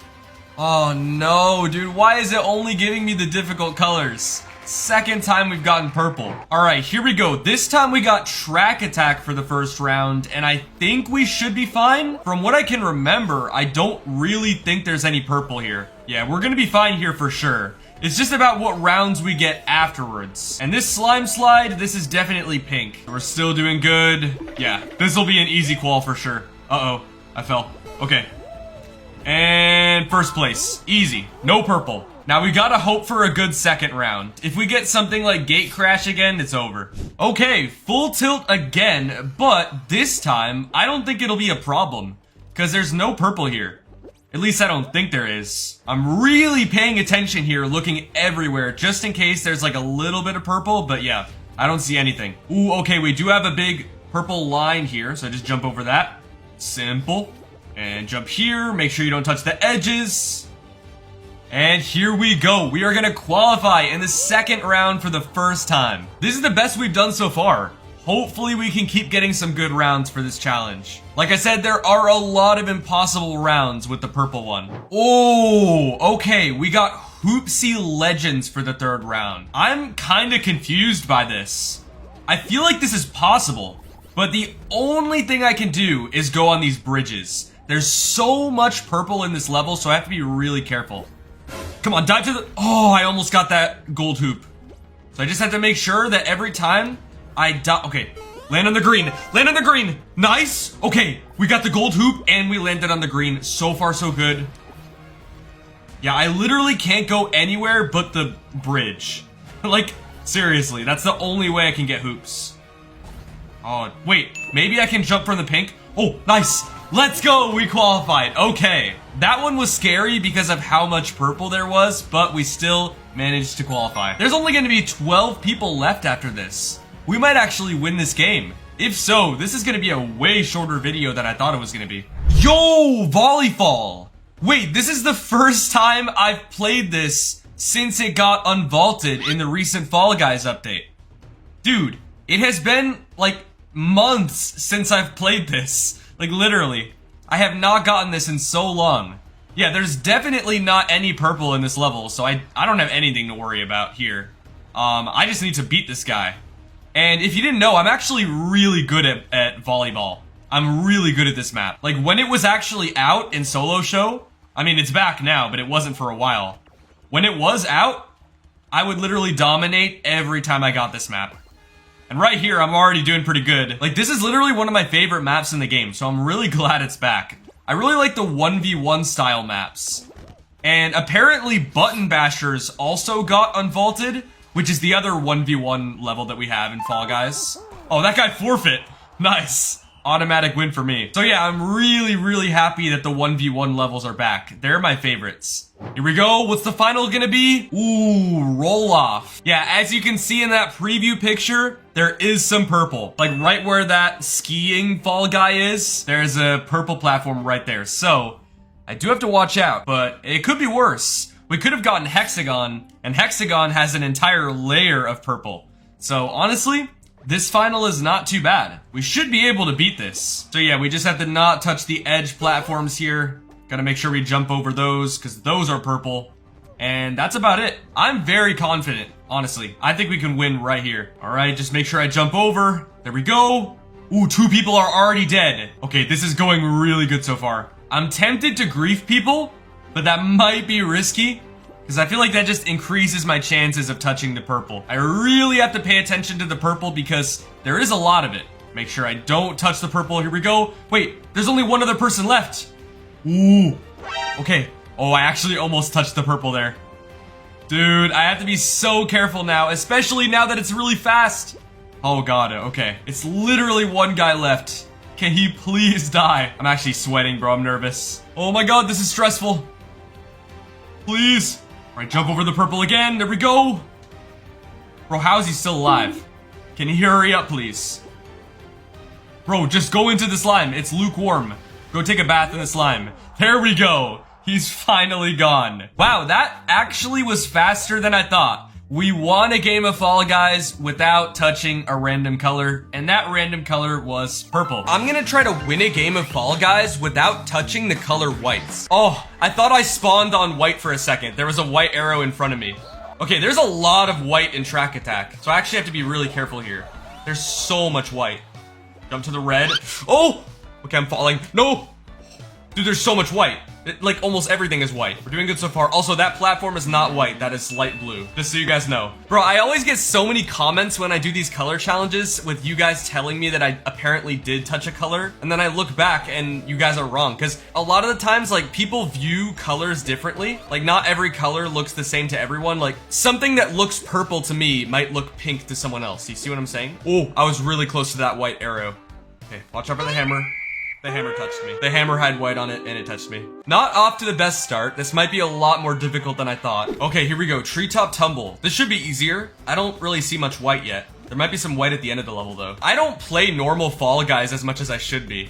Oh no, dude. Why is it only giving me the difficult colors? Second time we've gotten purple. Alright, here we go. This time we got track attack for the first round, and I think we should be fine. From what I can remember, I don't really think there's any purple here. Yeah, we're gonna be fine here for sure. It's just about what rounds we get afterwards. And this slime slide, this is definitely pink. We're still doing good. Yeah, this will be an easy qual for sure. Uh-oh, I fell. Okay. And first place. Easy. No purple. Now we gotta hope for a good second round. If we get something like Gate Crash again, it's over. Okay, full tilt again, but this time, I don't think it'll be a problem. Because there's no purple here. At least I don't think there is. I'm really paying attention here, looking everywhere, just in case there's like a little bit of purple, but yeah, I don't see anything. Ooh, okay, we do have a big purple line here, so I just jump over that. Simple. And jump here, make sure you don't touch the edges. And here we go. We are gonna qualify in the second round for the first time. This is the best we've done so far. Hopefully we can keep getting some good rounds for this challenge. Like I said, there are a lot of impossible rounds with the purple one. Oh, okay, we got Hoopsie Legends for the third round. I'm kinda confused by this. I feel like this is possible, but the only thing I can do is go on these bridges. There's so much purple in this level, so I have to be really careful. Come on, dive to the... Oh, I almost got that gold hoop. So I just have to make sure that every time I die... Okay, Land on the green. Land on the green. Nice. Okay, we got the gold hoop and we landed on the green. So far, so good. Yeah, I literally can't go anywhere but the bridge. Like, seriously, that's the only way I can get hoops. Oh, wait, maybe I can jump from the pink? Oh, nice. Let's go, we qualified. Okay, that one was scary because of how much purple there was, but we still managed to qualify. There's only gonna be 12 people left after this. We might actually win this game. If so, this is gonna be a way shorter video than I thought it was gonna be. Yo, Volleyfall. Wait, this is the first time I've played this since it got unvaulted in the recent Fall Guys update. Dude, it has been like months since I've played this. Like literally, I have not gotten this in so long. Yeah, there's definitely not any purple in this level, so I don't have anything to worry about here. I just need to beat this guy. And if you didn't know, I'm actually really good at volleyball. I'm really good at this map. Like when it was actually out in Solo Show, I mean it's back now, but it wasn't for a while. When it was out, I would literally dominate every time I got this map. And right here, I'm already doing pretty good. Like, this is literally one of my favorite maps in the game, so I'm really glad it's back. I really like the 1v1 style maps. And apparently, Button Bashers also got unvaulted, which is the other 1v1 level that we have in Fall Guys. Oh, that guy forfeit. Nice. Automatic win for me. So yeah, I'm really happy that the 1v1 levels are back. They're my favorites. Here we go. What's the final gonna be? Ooh, roll off. Yeah, as you can see in that preview picture, there is some purple. Like right where that skiing fall guy is, there's a purple platform right there. So I do have to watch out, but it could be worse. We could have gotten Hexagon, and Hexagon has an entire layer of purple. So honestly, this final is not too bad. We should be able to beat this. So yeah, we just have to not touch the edge platforms here. Gotta make sure we jump over those, because those are purple. And that's about it. I'm very confident, honestly. I think we can win right here. All right, just make sure I jump over. There we go. Ooh, 2 people are already dead. Okay, this is going really good so far. I'm tempted to grief people, but that might be risky, because I feel like that just increases my chances of touching the purple. I really have to pay attention to the purple because there is a lot of it. Make sure I don't touch the purple. Here we go. Wait, there's only one other person left. Ooh. Okay. Oh, I actually almost touched the purple there. Dude, I have to be so careful now, especially now that it's really fast. Oh god, okay. It's literally one guy left. Can he please die? I'm actually sweating, bro. I'm nervous. Oh my god, this is stressful. Please. Alright, jump over the purple again. There we go. Bro, how is he still alive? Can he hurry up, please? Bro, just go into the slime. It's lukewarm. Go take a bath in the slime. There we go. He's finally gone. Wow, that actually was faster than I thought. We won a game of Fall Guys without touching a random color, and that random color was purple. I'm gonna try to win a game of Fall Guys without touching the color whites. Oh, I thought I spawned on white for a second. There was a white arrow in front of me. Okay, there's a lot of white in Track Attack, so I actually have to be really careful here. There's so much white. Jump to the red. Oh! Okay, I'm falling. No! Dude, there's so much white. Like, almost everything is white. We're doing good so far. Also, that platform is not white. That is light blue. Just so you guys know. Bro, I always get so many comments when I do these color challenges with you guys telling me that I apparently did touch a color. And then I look back and you guys are wrong. Because a lot of the times, like, people view colors differently. Like, not every color looks the same to everyone. Like, something that looks purple to me might look pink to someone else. You see what I'm saying? Oh, I was really close to that white arrow. Okay, watch out for the hammer. The hammer touched me. The hammer had white on it and it touched me. Not off to the best start. This might be a lot more difficult than I thought. Okay, here we go. Treetop tumble. This should be easier. I don't really see much white yet. There might be some white at the end of the level though. I don't play normal Fall Guys as much as I should be.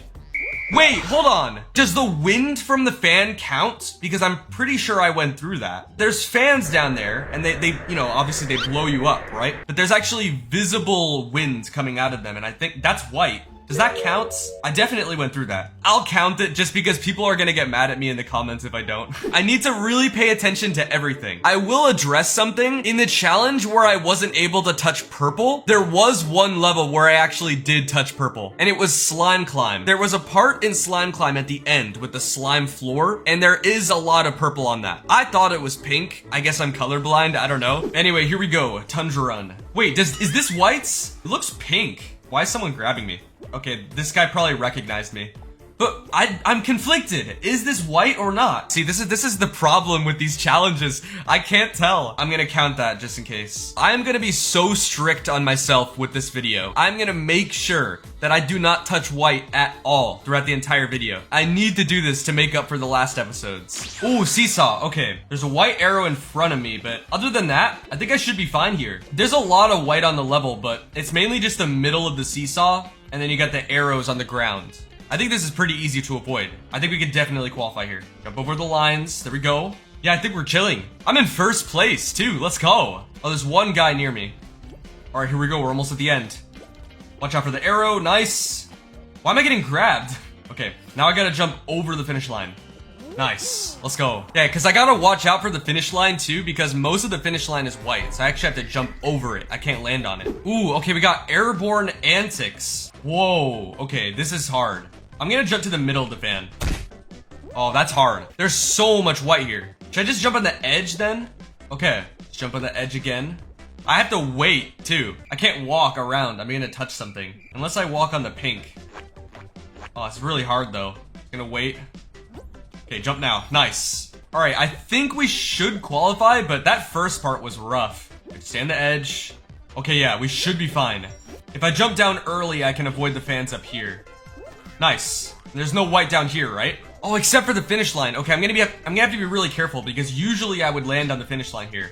Wait, hold on. Does the wind from the fan count? Because I'm pretty sure I went through that. There's fans down there and they you know, obviously they blow you up, right? But there's actually visible winds coming out of them and I think that's white. Does that count? I definitely went through that. I'll count it just because people are gonna get mad at me in the comments if I don't. I need to really pay attention to everything. I will address something. In the challenge where I wasn't able to touch purple, there was one level where I actually did touch purple, and it was Slime Climb. There was a part in Slime Climb at the end with the slime floor, and there is a lot of purple on that. I thought it was pink. I guess I'm colorblind, I don't know. Anyway, here we go, Tundra Run. Wait, is this whites? It looks pink. Why is someone grabbing me? Okay, this guy probably recognized me. But I'm conflicted. Is this white or not? See, this is the problem with these challenges. I can't tell. I'm gonna count that just in case. I'm gonna be so strict on myself with this video. I'm gonna make sure that I do not touch white at all throughout the entire video. I need to do this to make up for the last episodes. Ooh, seesaw. Okay, there's a white arrow in front of me, but other than that, I think I should be fine here. There's a lot of white on the level, but it's mainly just the middle of the seesaw, and then you got the arrows on the ground. I think this is pretty easy to avoid. I think we could definitely qualify here. Jump over the lines. There we go. Yeah, I think we're chilling. I'm in first place, too. Let's go. Oh, there's one guy near me. All right, here we go. We're almost at the end. Watch out for the arrow. Nice. Why am I getting grabbed? Okay, now I gotta jump over the finish line. Nice. Let's go. Yeah, because I gotta watch out for the finish line, too, because most of the finish line is white, so I actually have to jump over it. I can't land on it. Ooh, okay, we got airborne antics. Whoa. Okay, this is hard. I'm gonna jump to the middle of the fan. Oh, that's hard. There's so much white here. Should I just jump on the edge then? Okay, let's jump on the edge again. I have to wait too. I can't walk around. I'm gonna touch something. Unless I walk on the pink. Oh, it's really hard though. Gonna wait. Okay, jump now. Nice. All right, I think we should qualify, but that first part was rough. Stay on the edge. Okay, yeah, we should be fine. If I jump down early, I can avoid the fans up here. Nice. There's no white down here, right? Oh, except for the finish line. Okay, I'm gonna have to be really careful because usually I would land on the finish line here.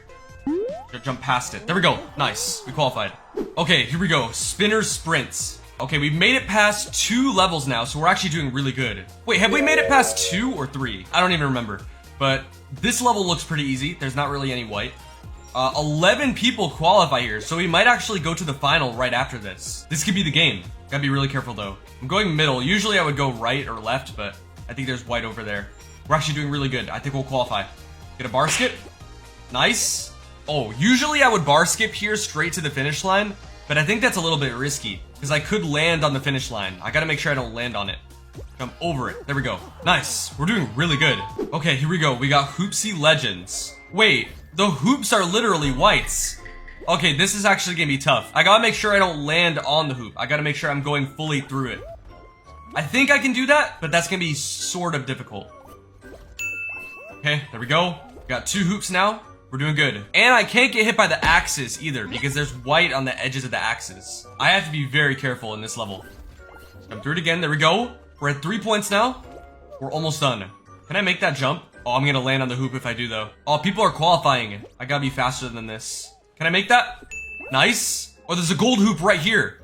Jump past it. There we go. Nice. We qualified. Okay, here we go. Spinner sprints. Okay, we've made it past 2 levels now, so we're actually doing really good. Wait, have we made it past 2 or 3? I don't even remember. But this level looks pretty easy. There's not really any white. 11 people qualify here, so we might actually go to the final right after this. This could be the game. Gotta be really careful though. I'm going middle. Usually I would go right or left, but I think there's white over there. We're actually doing really good. I think we'll qualify. Get a bar skip. Nice. Oh, usually I would bar skip here straight to the finish line, but I think that's a little bit risky because I could land on the finish line. I gotta make sure I don't land on it. Jump over it. There we go. Nice. We're doing really good. Okay, here we go. We got Hoopsie Legends. Wait, the hoops are literally whites. Okay, this is actually gonna be tough. I gotta make sure I don't land on the hoop. I gotta make sure I'm going fully through it. I think I can do that, but that's gonna be sort of difficult. Okay, there we go. We got 2 hoops now. We're doing good. And I can't get hit by the axes either because there's white on the edges of the axes. I have to be very careful in this level. Jump through it again. There we go. We're at 3 points now. We're almost done. Can I make that jump? Oh, I'm gonna land on the hoop if I do though. Oh, people are qualifying. I gotta be faster than this. Can I make that? Nice. Oh, there's a gold hoop right here.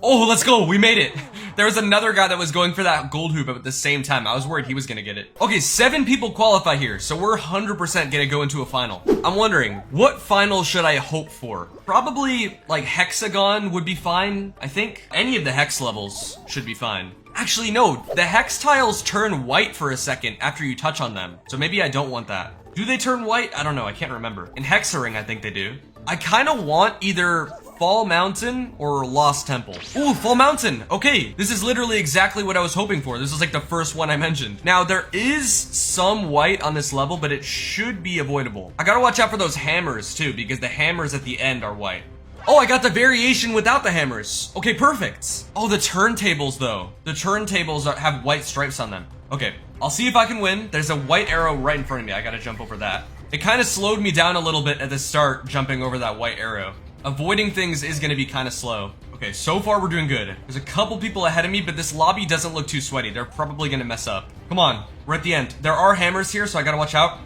Oh, let's go. We made it. There was another guy that was going for that gold hoop at the same time. I was worried he was gonna get it. Okay, 7 people qualify here, so we're 100% gonna go into a final. I'm wondering, what final should I hope for? Probably, like, hexagon would be fine, I think. Any of the hex levels should be fine. Actually, no, the hex tiles turn white for a second after you touch on them, so maybe I don't want that. Do they turn white? I don't know, I can't remember. In Hexaring, I think they do. I kind of want either Fall Mountain or Lost Temple. Ooh, Fall Mountain. Okay, this is literally exactly what I was hoping for. This was like the first one I mentioned. Now, there is some white on this level, but it should be avoidable. I gotta watch out for those hammers too, because the hammers at the end are white. Oh, I got the variation without the hammers. Okay, perfect. Oh, the turntables though. The turntables have white stripes on them. Okay, I'll see if I can win. There's a white arrow right in front of me. I gotta jump over that. It kind of slowed me down a little bit at the start, jumping over that white arrow. Avoiding things is gonna be kind of slow. Okay, so far we're doing good. There's a couple people ahead of me, but this lobby doesn't look too sweaty. They're probably gonna mess up. Come on, we're at the end. There are hammers here, so I gotta watch out.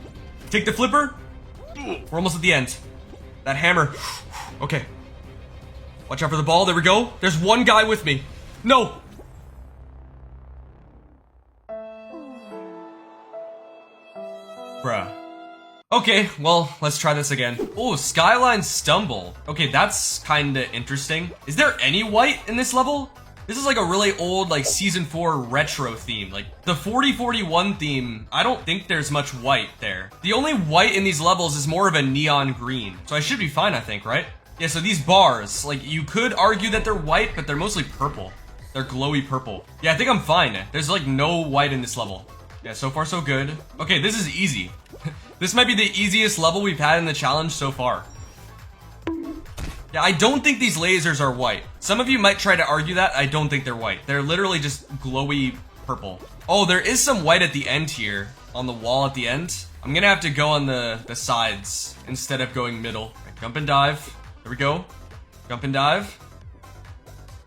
Take the flipper. We're almost at the end. That hammer. Okay. Watch out for the ball. There we go. There's one guy with me. No. Bruh. Okay, well, let's try this again. Oh, Skyline Stumble. Okay, that's kinda interesting. Is there any white in this level? This is like a really old, like, Season 4 retro theme. Like, the 4041 theme, I don't think there's much white there. The only white in these levels is more of a neon green. So I should be fine, I think, right? Yeah, so these bars, like, you could argue that they're white, but they're mostly purple. They're glowy purple. Yeah, I think I'm fine. There's, like, no white in this level. Yeah, so far so good. Okay, this is easy. This might be the easiest level we've had in the challenge so far. Yeah, Yeah, I don't think these lasers are white. Some of you might try to argue that. I don't think they're white. They're literally just glowy purple. Oh, there is some white at the end here. On the wall at the end. I'm gonna have to go on the sides instead of going middle. Right, jump and dive. There we go. Jump and dive.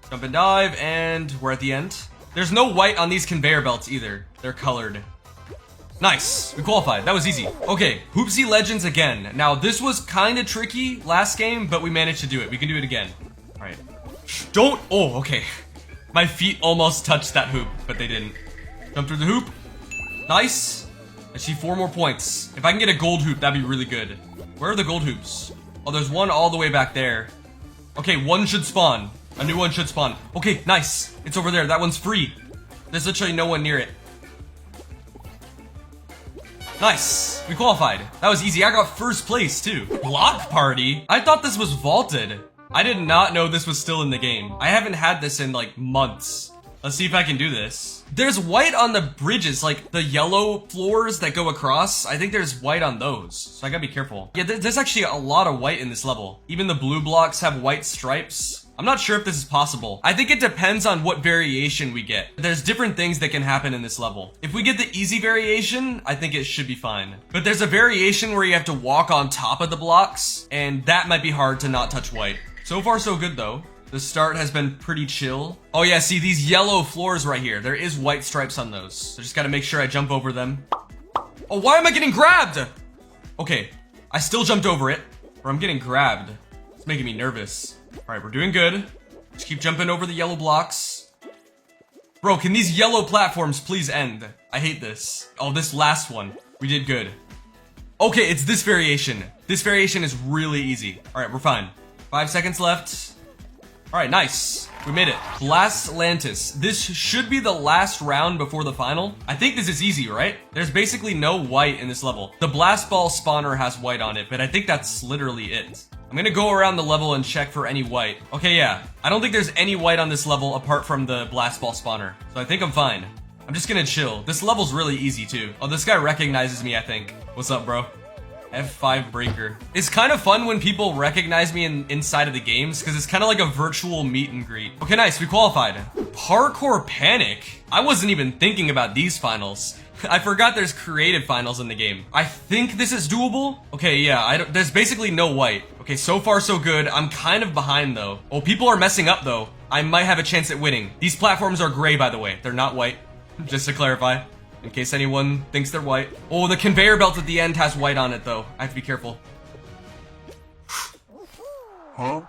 Jump and dive, and we're at the end. There's no white on these conveyor belts either. They're colored. Nice. We qualified. That was easy. Okay, Hoopsie Legends again. Now, this was kind of tricky last game, but we managed to do it. We can do it again. All right. Don't. Oh, okay. My feet almost touched that hoop, but they didn't. Jump through the hoop. Nice. I see 4 more points. If I can get a gold hoop, that'd be really good. Where are the gold hoops? Oh, there's one all the way back there. Okay, one should spawn. A new one should spawn. Okay, nice. It's over there. That one's free. There's literally no one near it. Nice. We qualified. That was easy. I got first place too. Block party? I thought this was vaulted. I did not know this was still in the game. I haven't had this in like months. Let's see if I can do this. There's white on the bridges, like the yellow floors that go across. I think there's white on those, so I gotta be careful. Yeah, there's actually a lot of white in this level. Even the blue blocks have white stripes. I'm not sure if this is possible. I think it depends on what variation we get. There's different things that can happen in this level. If we get the easy variation, I think it should be fine. But there's a variation where you have to walk on top of the blocks, and that might be hard to not touch white. So far, so good though. The start has been pretty chill. Oh yeah, see these yellow floors right here. There is white stripes on those. So just gotta make sure I jump over them. Oh, why am I getting grabbed? Okay, I still jumped over it, or I'm getting grabbed. It's making me nervous. All right, we're doing good. Just keep jumping over the yellow blocks. Bro, can these yellow platforms please end? I hate this. Oh, this last one. We did good. Okay, it's this variation. This variation is really easy. All right, we're fine. 5 seconds left. All right, nice. We made it. Blast Lantis. This should be the last round before the final. I think this is easy, right? There's basically no white in this level. The blast ball spawner has white on it, but I think that's literally it. I'm gonna go around the level and check for any white. Okay, yeah. I don't think there's any white on this level apart from the blast ball spawner. So I think I'm fine. I'm just gonna chill. This level's really easy too. Oh, this guy recognizes me, I think. What's up, bro? F5 breaker. It's kind of fun when people recognize me inside of the games because it's kind of like a virtual meet and greet. Okay, nice. We qualified. Parkour Panic. I wasn't even thinking about these finals. I forgot there's creative finals in the game. I think this is doable. Okay, yeah, there's basically no white. Okay, so far so good. I'm kind of behind though. Oh, people are messing up though. I might have a chance at winning. These platforms are gray, by the way. They're not white, just to clarify, in case anyone thinks they're white. Oh, the conveyor belt at the end has white on it though. I have to be careful. Huh?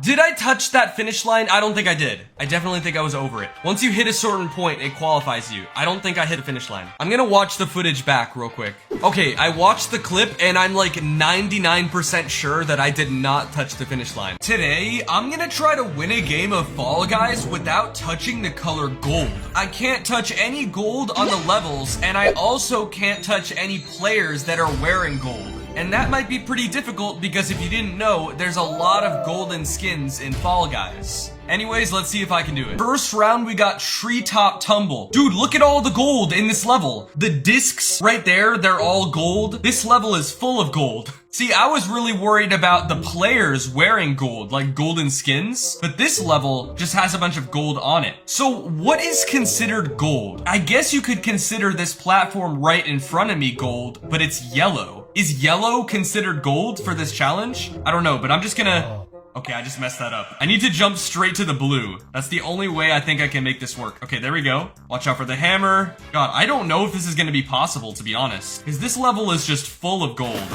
Did I touch that finish line? I don't think I did. I definitely think I was over it. Once you hit a certain point, it qualifies you. I don't think I hit the finish line. I'm gonna watch the footage back real quick. Okay, I watched the clip and I'm like 99% sure that I did not touch the finish line. Today, I'm gonna try to win a game of Fall Guys without touching the color gold. I can't touch any gold on the levels, and I also can't touch any players that are wearing gold. And that might be pretty difficult because if you didn't know, there's a lot of golden skins in Fall Guys. Anyways, let's see if I can do it. First round, we got Treetop Tumble. Dude, look at all the gold in this level. The discs right there, they're all gold. This level is full of gold. See, I was really worried about the players wearing gold, like golden skins, but this level just has a bunch of gold on it. So what is considered gold? I guess you could consider this platform right in front of me gold, but it's yellow. Is yellow considered gold for this challenge? I don't know, but I'm just gonna... Okay, I just messed that up. I need to jump straight to the blue. That's the only way I think I can make this work. Okay, there we go. Watch out for the hammer. God, I don't know if this is gonna be possible, to be honest, because this level is just full of gold.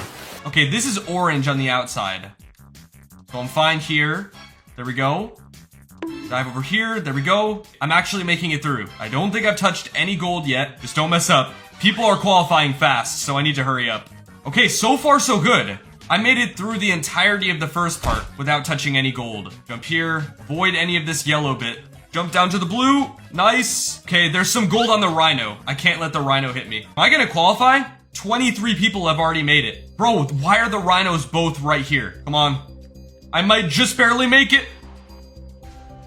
Okay, this is orange on the outside. So I'm fine here. There we go. Dive over here. There we go. I'm actually making it through. I don't think I've touched any gold yet. Just don't mess up. People are qualifying fast, so I need to hurry up. Okay, so far so good. I made it through the entirety of the first part without touching any gold. Jump here, avoid any of this yellow bit. Jump down to the blue, nice. Okay, there's some gold on the rhino. I can't let the rhino hit me. Am I gonna qualify? 23 people have already made it. Bro, why are the rhinos both right here? Come on. I might just barely make it.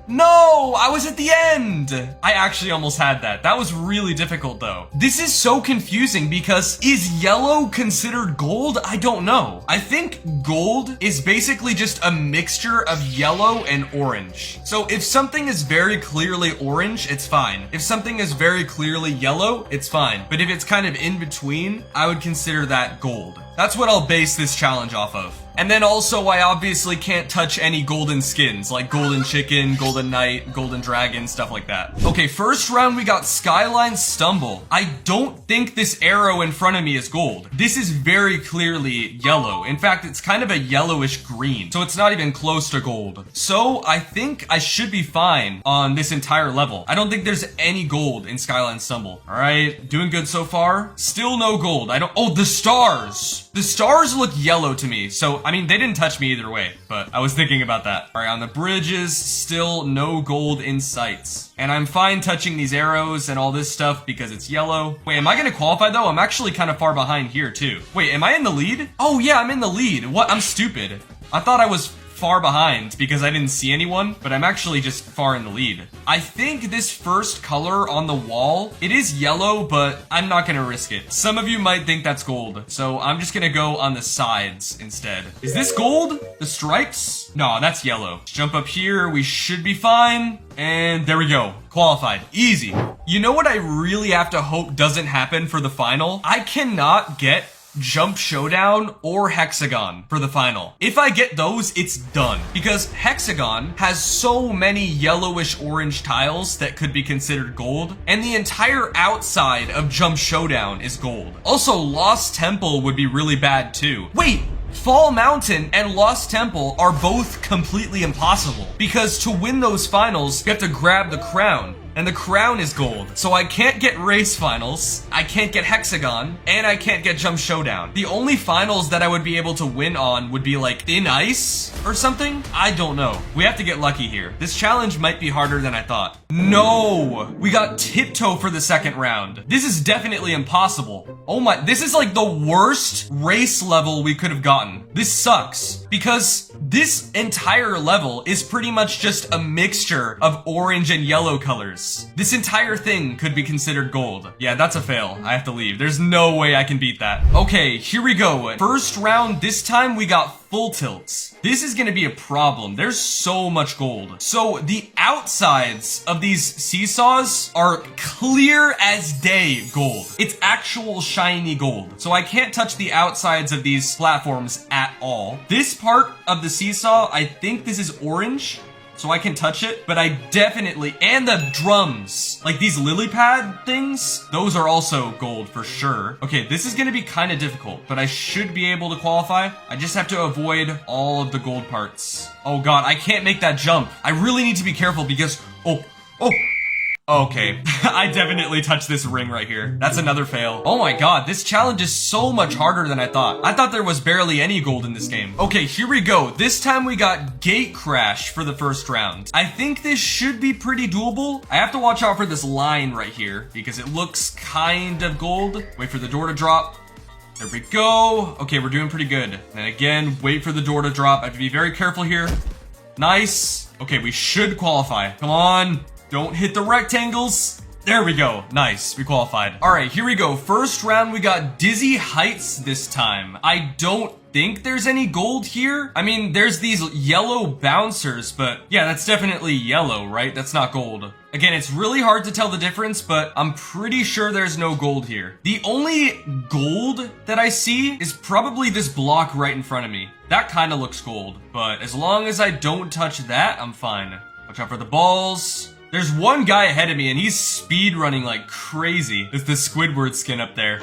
No, I was at the end. I actually almost had that. That was really difficult though. This is so confusing because is yellow considered gold? I don't know. I think gold is basically just a mixture of yellow and orange. So if something is very clearly orange, it's fine. If something is very clearly yellow, it's fine. But if it's kind of in between, I would consider that gold. That's what I'll base this challenge off of. And then also, I obviously can't touch any golden skins, like golden chicken, golden knight, golden dragon, stuff like that. Okay, first round we got Skyline Stumble. I don't think this arrow in front of me is gold. This is very clearly yellow. In fact, it's kind of a yellowish green, so it's not even close to gold. So I think I should be fine on this entire level. I don't think there's any gold in Skyline Stumble. All right, doing good so far. Still no gold. Oh, the stars. The stars look yellow to me, so I mean, they didn't touch me either way, but I was thinking about that. All right, on the bridges, still no gold in sights. And I'm fine touching these arrows and all this stuff because it's yellow. Wait, am I gonna qualify though? I'm actually kind of far behind here too. Wait, am I in the lead? Oh yeah, I'm in the lead. What? I'm stupid. I thought I was far behind because I didn't see anyone, but I'm actually just far in the lead. I think this first color on the wall, it is yellow, but I'm not gonna risk it. Some of you might think that's gold, so I'm just gonna go on the sides instead. Is this gold? The stripes? No, that's yellow. Let's jump up here, we should be fine. And there we go. Qualified. Easy. You know what I really have to hope doesn't happen for the final? I cannot get Jump Showdown or Hexagon for the final. If I get those, it's done. Because Hexagon has so many yellowish orange tiles that could be considered gold, and the entire outside of Jump Showdown is gold. Also, Lost Temple would be really bad too. Wait! Fall Mountain and Lost Temple are both completely impossible because to win those finals, you have to grab the crown. And the crown is gold. So I can't get race finals, I can't get Hexagon, and I can't get Jump Showdown. The only finals that I would be able to win on would be like Thin Ice or something? I don't know. We have to get lucky here. This challenge might be harder than I thought. No! We got Tiptoe for the second round. This is definitely impossible. Oh my, this is like the worst race level we could have gotten. This sucks because this entire level is pretty much just a mixture of orange and yellow colors. This entire thing could be considered gold. Yeah, that's a fail. I have to leave. There's no way I can beat that. Okay, here we go. First round, this time we got full tilts. This is gonna be a problem. There's so much gold. So the outsides of these seesaws are clear as day gold. It's actual shiny gold. So I can't touch the outsides of these platforms at all. This part of the seesaw, I think this is orange, so I can touch it, but I definitely, and the drums, like these lily pad things, those are also gold for sure. Okay, this is gonna be kind of difficult, but I should be able to qualify. I just have to avoid all of the gold parts. Oh God, I can't make that jump. I really need to be careful because, okay, I definitely touched this ring right here. That's another fail. Oh my God, this challenge is so much harder than I thought. I thought there was barely any gold in this game. Okay, here we go. This time we got Gate Crash for the first round. I think this should be pretty doable. I have to watch out for this line right here because it looks kind of gold. Wait for the door to drop. There we go. Okay, we're doing pretty good. And again, wait for the door to drop. I have to be very careful here. Nice. Okay, we should qualify. Come on. Don't hit the rectangles. There we go. Nice. We qualified. All right, here we go. First round, we got Dizzy Heights this time. I don't think there's any gold here. I mean, there's these yellow bouncers, but yeah, that's definitely yellow, right? That's not gold. Again, it's really hard to tell the difference, but I'm pretty sure there's no gold here. The only gold that I see is probably this block right in front of me. That kind of looks gold, but as long as I don't touch that, I'm fine. Watch out for the balls. There's one guy ahead of me and he's speed running like crazy. It's the Squidward skin up there.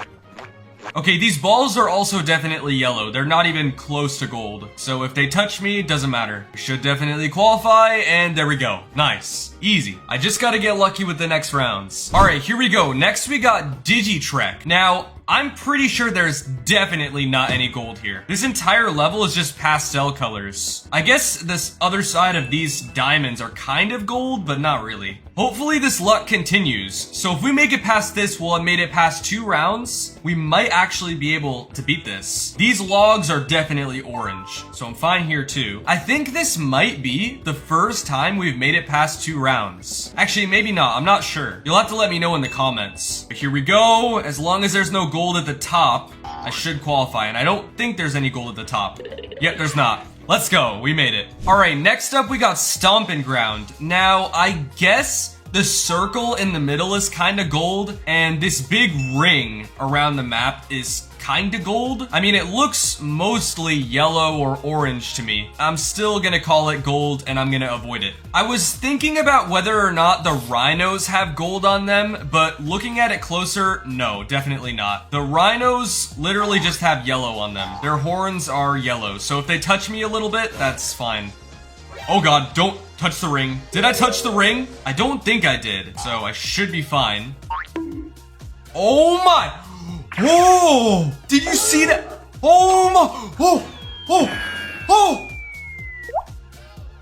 Okay, these balls are also definitely yellow. They're not even close to gold. So if they touch me, it doesn't matter. We should definitely qualify, and there we go. Nice. Easy. I just gotta get lucky with the next rounds. Alright, here we go. Next we got Digitrek. Now, I'm pretty sure there's definitely not any gold here. This entire level is just pastel colors. I guess this other side of these diamonds are kind of gold, but not really. Hopefully this luck continues. So if we make it past this, we'll have made it past 2 rounds. We might actually be able to beat this. These logs are definitely orange, so I'm fine here too. I think this might be the first time we've made it past 2 rounds. Actually, maybe not. I'm not sure. You'll have to let me know in the comments. But here we go. As long as there's no gold at the top, I should qualify. And I don't think there's any gold at the top. Yep, there's not. Let's go. We made it. All right, next up we got Stomping Ground. Now, I guess the circle in the middle is kind of gold, and this big ring around the map is kind of gold. I mean, it looks mostly yellow or orange to me. I'm still gonna call it gold, and I'm gonna avoid it. I was thinking about whether or not the rhinos have gold on them, but looking at it closer, no, definitely not. The rhinos literally just have yellow on them. Their horns are yellow, so if they touch me a little bit, that's fine. Oh god, don't touch the ring. Did I touch the ring? I don't think I did, so I should be fine. Oh my! Whoa! Did you see that? Oh my! Oh! Oh! Oh!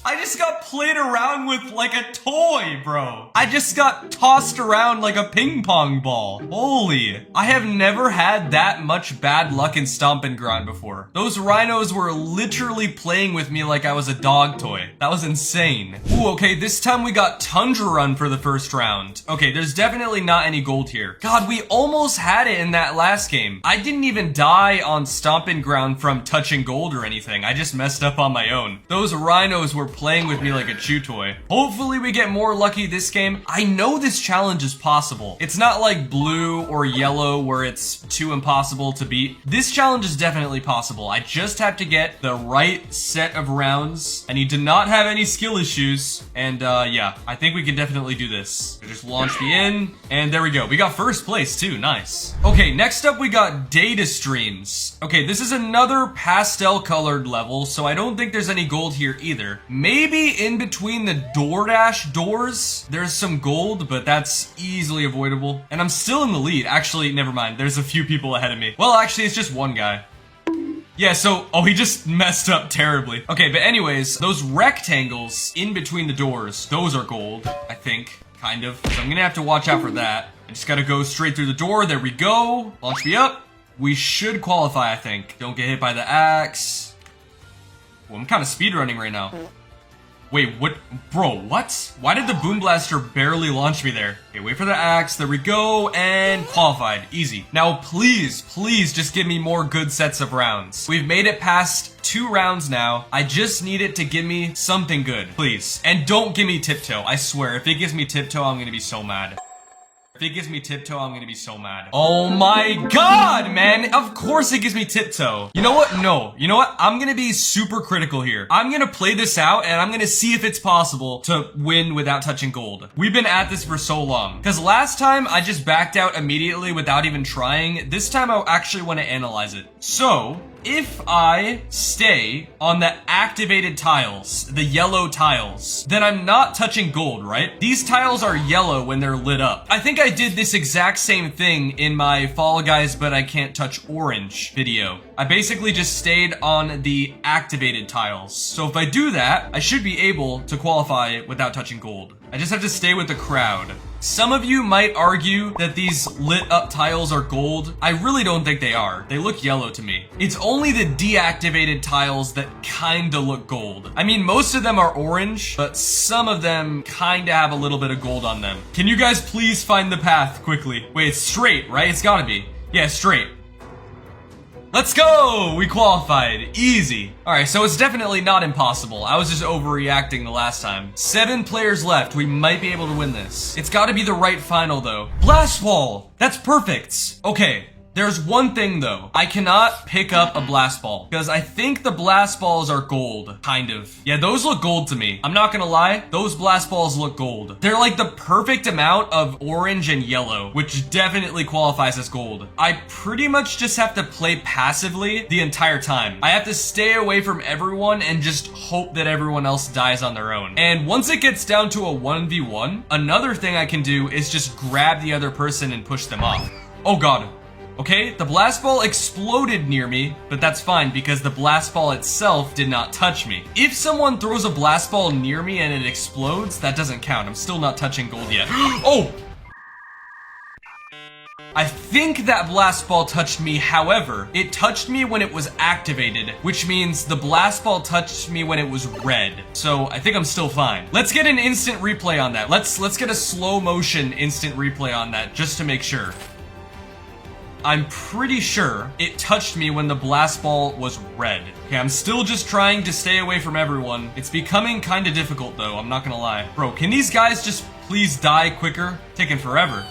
I just got played around with like a toy, bro. I just got tossed around like a ping pong ball. Holy. I have never had that much bad luck in Stomping Ground before. Those rhinos were literally playing with me like I was a dog toy. That was insane. Ooh, okay, this time we got Tundra Run for the first round. Okay, there's definitely not any gold here. God, we almost had it in that last game. I didn't even die on Stomping Ground from touching gold or anything. I just messed up on my own. Those rhinos were playing with me like a chew toy. Hopefully we get more lucky this game. I know this challenge is possible. It's not like blue or yellow where it's too impossible to beat. This challenge is definitely possible. I just have to get the right set of rounds. I need to not have any skill issues. And yeah, I think we can definitely do this. So just launch me in, and there we go. We got first place too, nice. Okay, next up we got Data Streams. Okay, this is another pastel colored level, so I don't think there's any gold here either. Maybe in between the DoorDash doors, there's some gold, but that's easily avoidable. And I'm still in the lead. Actually, never mind. There's a few people ahead of me. Well, actually, it's just one guy. Yeah, so, oh, he just messed up terribly. Okay, but anyways, those rectangles in between the doors, those are gold, I think, kind of. So I'm gonna have to watch out for that. I just gotta go straight through the door. There we go. Launch me up. We should qualify, I think. Don't get hit by the axe. Well, I'm kind of speedrunning right now. Wait, what? Bro, what? Why did the Boom Blaster barely launch me there? Okay, wait for the axe. There we go. And qualified. Easy. Now, please, please just give me more good sets of rounds. We've made it past 2 rounds now. I just need it to give me something good. Please. And don't give me Tiptoe. I swear, if it gives me Tiptoe, I'm gonna be so mad. If it gives me Tiptoe, I'm gonna be so mad. Oh my god, man! Of course it gives me Tiptoe. You know what? No. You know what? I'm gonna be super critical here. I'm gonna play this out, and I'm gonna see if it's possible to win without touching gold. We've been at this for so long. Because last time, I just backed out immediately without even trying. This time, I actually want to analyze it. So, if I stay on the activated tiles, the yellow tiles, then I'm not touching gold, right? These tiles are yellow when they're lit up. I think I did this exact same thing in my Fall Guys but I Can't Touch Orange video. I basically just stayed on the activated tiles. So if I do that, I should be able to qualify without touching gold. I just have to stay with the crowd. Some of you might argue that these lit up tiles are gold. I really don't think they are. They look yellow to me. It's only the deactivated tiles that kinda look gold. I mean, most of them are orange, but some of them kinda have a little bit of gold on them. Can you guys please find the path quickly? Wait, it's straight, right? It's gotta be. Yeah, straight. Let's go! We qualified. Easy. Alright, so it's definitely not impossible. I was just overreacting the last time. 7 players left. We might be able to win this. It's gotta be the right final, though. Blast Ball! That's perfect. Okay. There's one thing though. I cannot pick up a blast ball because I think the blast balls are gold, kind of. Yeah, those look gold to me. I'm not gonna lie. Those blast balls look gold. They're like the perfect amount of orange and yellow, which definitely qualifies as gold. I pretty much just have to play passively the entire time. I have to stay away from everyone and just hope that everyone else dies on their own. And once it gets down to a 1v1, another thing I can do is just grab the other person and push them off. Oh god. Okay, the blast ball exploded near me, but that's fine because the blast ball itself did not touch me. If someone throws a blast ball near me and it explodes, that doesn't count. I'm still not touching gold yet. Oh! I think that blast ball touched me, however, it touched me when it was activated, which means the blast ball touched me when it was red. So I think I'm still fine. Let's get an instant replay on that. Let's get a slow motion instant replay on that just to make sure. I'm pretty sure it touched me when the blast ball was red. Okay, I'm still just trying to stay away from everyone. It's becoming kind of difficult though, I'm not gonna lie. Bro, can these guys just please die quicker? Taking forever.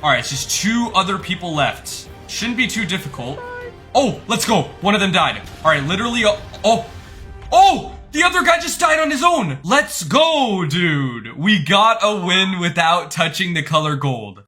Alright, it's just 2 other people left. Shouldn't be too difficult. Oh, let's go. One of them died. Alright, literally, oh! The other guy just died on his own. Let's go, dude. We got a win without touching the color gold.